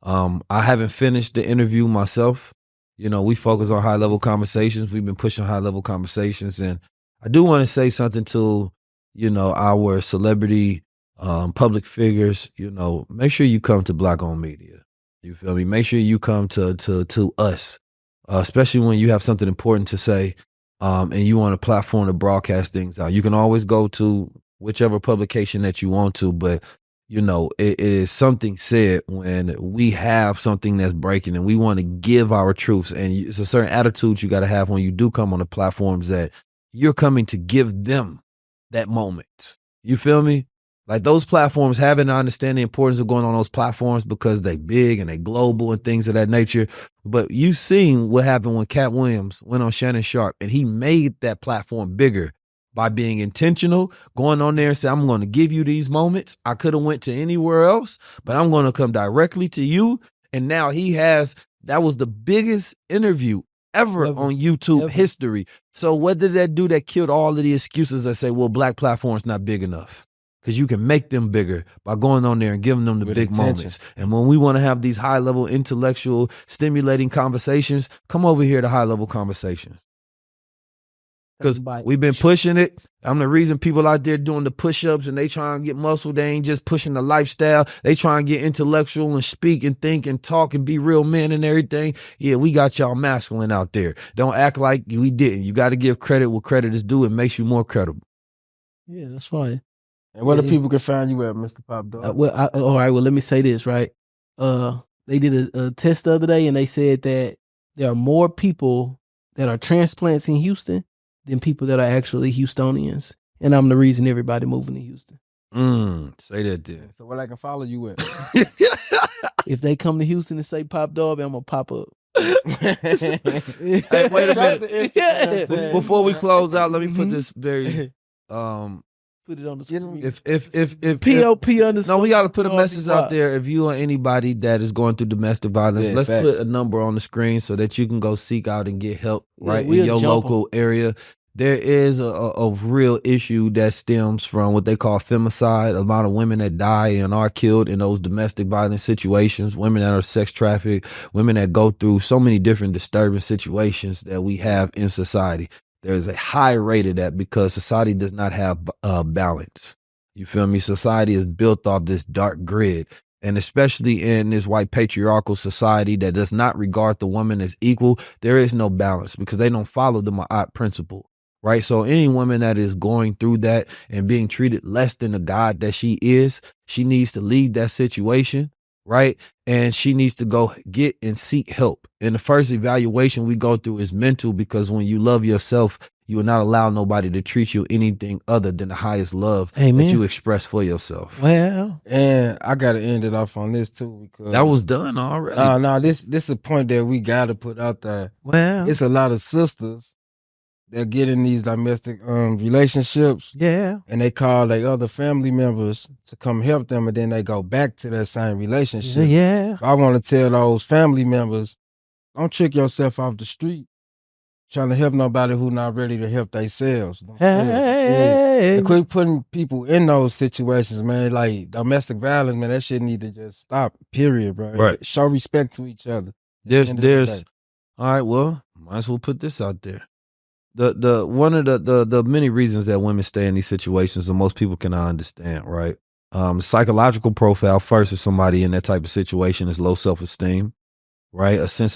I haven't finished the interview myself. You know, we focus on high level conversations. We've been pushing high level conversations, and I do want to say something to, you know, our celebrity public figures. You know, make sure you come to Black-owned media. You feel me? Make sure you come to us, especially when you have something important to say, and you want a platform to broadcast things out. You can always go to whichever publication that you want to, but you know, it is something said when we have something that's breaking and we want to give our truths. And it's a certain attitude you got to have when you do come on the platforms that you're coming to give them that moment. You feel me? Like those platforms having to understand the importance of going on those platforms because they big and they global and things of that nature. But you've seen what happened when Cat Williams went on Shannon Sharp and he made that platform bigger by being intentional, going on there and say, I'm going to give you these moments. I could have went to anywhere else, but I'm going to come directly to you. And now that was the biggest interview ever on YouTube history. So what did that do? That killed all of the excuses that say, well, Black platform's not big enough. Because you can make them bigger by going on there and giving them the big moments. And when we want to have these high-level, intellectual, stimulating conversations, come over here to high-level conversations. Because we've been pushing it. I'm the reason people out there doing the push-ups and they try and get muscle. They ain't just pushing the lifestyle. They try and get intellectual and speak and think and talk and be real men and everything. Yeah, we got y'all masculine out there. Don't act like we didn't. You got to give credit where credit is due. It makes you more credible. Yeah, that's fine. And where the people can find you at, Mr. Pop Dog? All right, well, let me say this, right? They did a test the other day and they said that there are more people that are transplants in Houston than people that are actually Houstonians. And I'm the reason everybody moving to Houston. Say that then. So where I can follow you at? If they come to Houston and say Pop Dog, I'm going to pop up. Hey, wait a minute. Before we close out, let me put this very... Put it on the screen. If POP underscore. No, we got to put a message out there. If you or anybody that is going through domestic violence, let's put a number on the screen so that you can go seek out and get help in your local area. There is a real issue that stems from what they call femicide. A lot of women that die and are killed in those domestic violence situations, women that are sex trafficked, women that go through so many different disturbing situations that we have in society. There's a high rate of that because society does not have balance. You feel me? Society is built off this dark grid. And especially in this white patriarchal society that does not regard the woman as equal, there is no balance because they don't follow the Ma'at principle, right? So any woman that is going through that and being treated less than the God that she is, she needs to leave that situation, right? And she needs to go get and seek help. And the first evaluation we go through is mental because when you love yourself, You will not allow nobody to treat you anything other than the highest love Amen. that you express for yourself. Well, And I gotta end it off on this too, because That was done already. no, this is a point that we gotta put out there. well, It's a lot of sisters that get in these domestic relationships, yeah. and they call their other family members to come help them, and then they go back to that same relationship. Yeah. I want to tell those family members, don't trick yourself off the street trying to help nobody who not ready to help themselves. Hey. And quit putting people in those situations, man. Like domestic violence, man, that shit need to just stop, period, bro. Right. Show respect to each other. There's End of the day. all right, well, might as well put this out there. The one of the many reasons that women stay in these situations and most people cannot understand, right? Psychological profile first of somebody in that type of situation is low self-esteem, right? A sense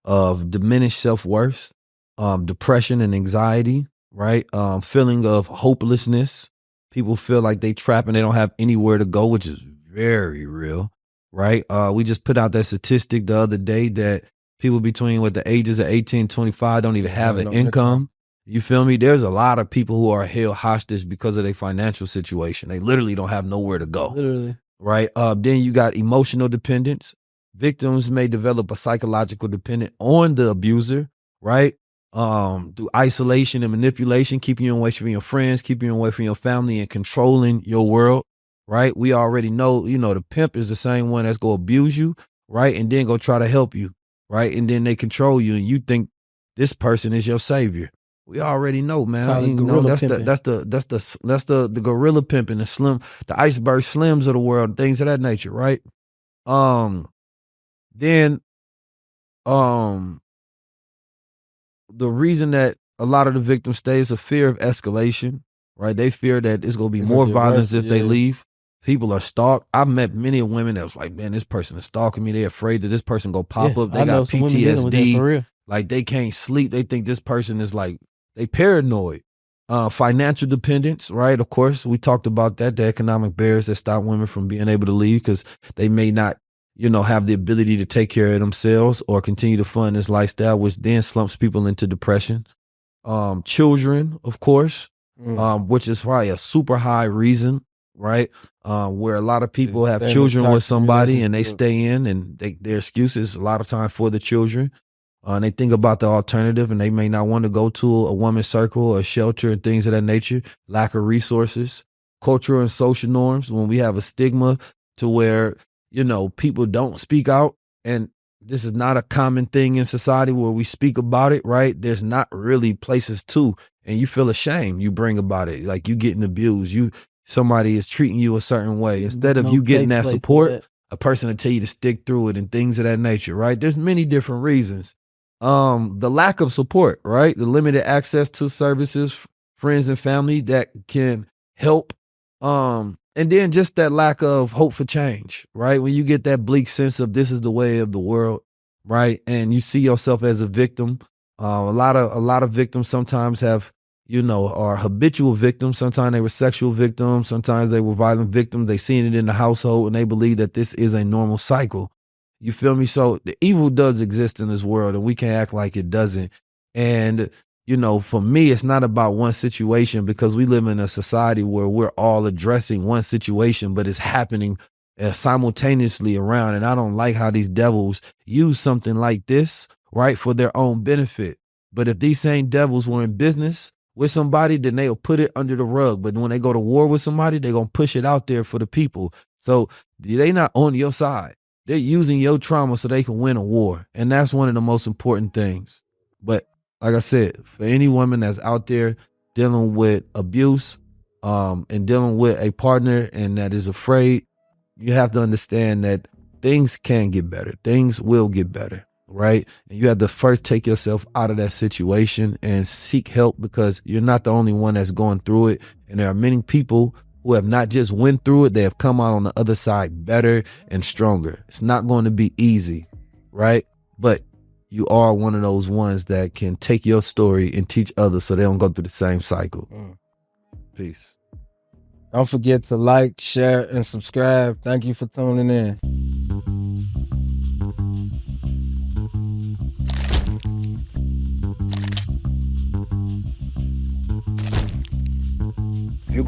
of diminished self-worth, depression and anxiety, right? Feeling of hopelessness. People feel like they trapped and they don't have anywhere to go, which is very real, right? We just put out that statistic the other day that people between the ages of 18 and 25 don't even have an income. You feel me? There's a lot of people who are held hostage because of their financial situation. They literally don't have nowhere to go. Literally. Right? Then you got emotional dependence. Victims may develop a psychological dependence on the abuser, right? Through isolation and manipulation, keeping you away from your friends, keeping you away from your family, and controlling your world, right? We already know, the pimp is the same one that's going to abuse you, right? And then go try to help you, right? And then they control you and you think this person is your savior. We already know, man. That's the gorilla pimping, the iceberg slims of the world, things of that nature, right? Then the reason that a lot of the victims stay is a fear of escalation, right? They fear that it's going to be more violence if they leave. People are stalked. I've met many women that was like, man, this person is stalking me. They're afraid that this person go pop up. They got PTSD. Like they can't sleep. They think this person is like, they paranoid. Financial dependence, right? Of course, we talked about that, the economic barriers that stop women from being able to leave because they may not, have the ability to take care of themselves or continue to fund this lifestyle, which then slumps people into depression. Children, of course, which is probably a super high reason, right? Where a lot of people have children with somebody and they stay in and their excuses a lot of time for the children. And they think about the alternative and they may not want to go to a woman's circle or shelter and things of that nature. Lack of resources, cultural and social norms. When we have a stigma to where, people don't speak out, and this is not a common thing in society where we speak about it, right? There's not really places to, and you feel ashamed. You bring about it. Like you getting abused. Somebody is treating you a certain way. Instead of you getting that support, a person will tell you to stick through it and things of that nature, right? There's many different reasons. The lack of support, right? The limited access to services, friends and family that can help. And then just that lack of hope for change, right? When you get that bleak sense of this is the way of the world, right? And you see yourself as a victim. A lot of victims sometimes have, are habitual victims. Sometimes they were sexual victims. Sometimes they were violent victims. They seen it in the household and they believe that this is a normal cycle. You feel me? So the evil does exist in this world and we can't act like it doesn't. And, for me, it's not about one situation because we live in a society where we're all addressing one situation, but it's happening simultaneously around. And I don't like how these devils use something like this, right, for their own benefit. But if these same devils were in business with somebody, then they'll put it under the rug. But when they go to war with somebody, they're going to push it out there for the people. So they not on your side. They're using your trauma so they can win a war. And that's one of the most important things. But like I said, for any woman that's out there dealing with abuse and dealing with a partner and that is afraid, you have to understand that things can get better. Things will get better, right? And you have to first take yourself out of that situation and seek help because you're not the only one that's going through it. And there are many people who have not just went through it, they have come out on the other side better and stronger. It's not going to be easy, right? But you are one of those ones that can take your story and teach others so they don't go through the same cycle. Peace. Don't forget to like, share, and subscribe. Thank you for tuning in.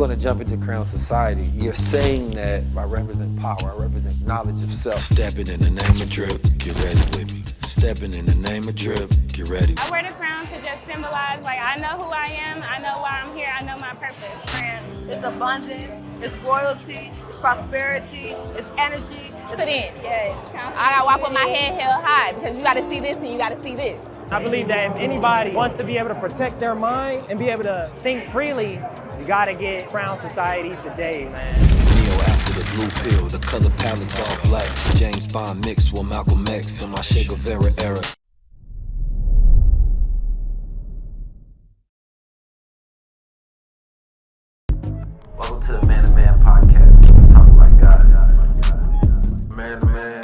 going to jump into Crownz Society, you're saying that I represent power, I represent knowledge of self. Stepping in the name of drip, get ready with me. Stepping in the name of drip, get ready. I wear the crown to just symbolize, like, I know who I am, I know why I'm here, I know my purpose. It's abundance, it's royalty, it's prosperity, it's energy. Put in. Yeah. I gotta walk with my head held high because you gotta see this and you gotta see this. I believe that if anybody wants to be able to protect their mind and be able to think freely, you gotta get Crownz Society today, man. Neo after the blue pill, the color palette's all black. James Bond mixed with Malcolm X in my Che Guevara era. Welcome to the Man to Man podcast. We talk like God. Man to man,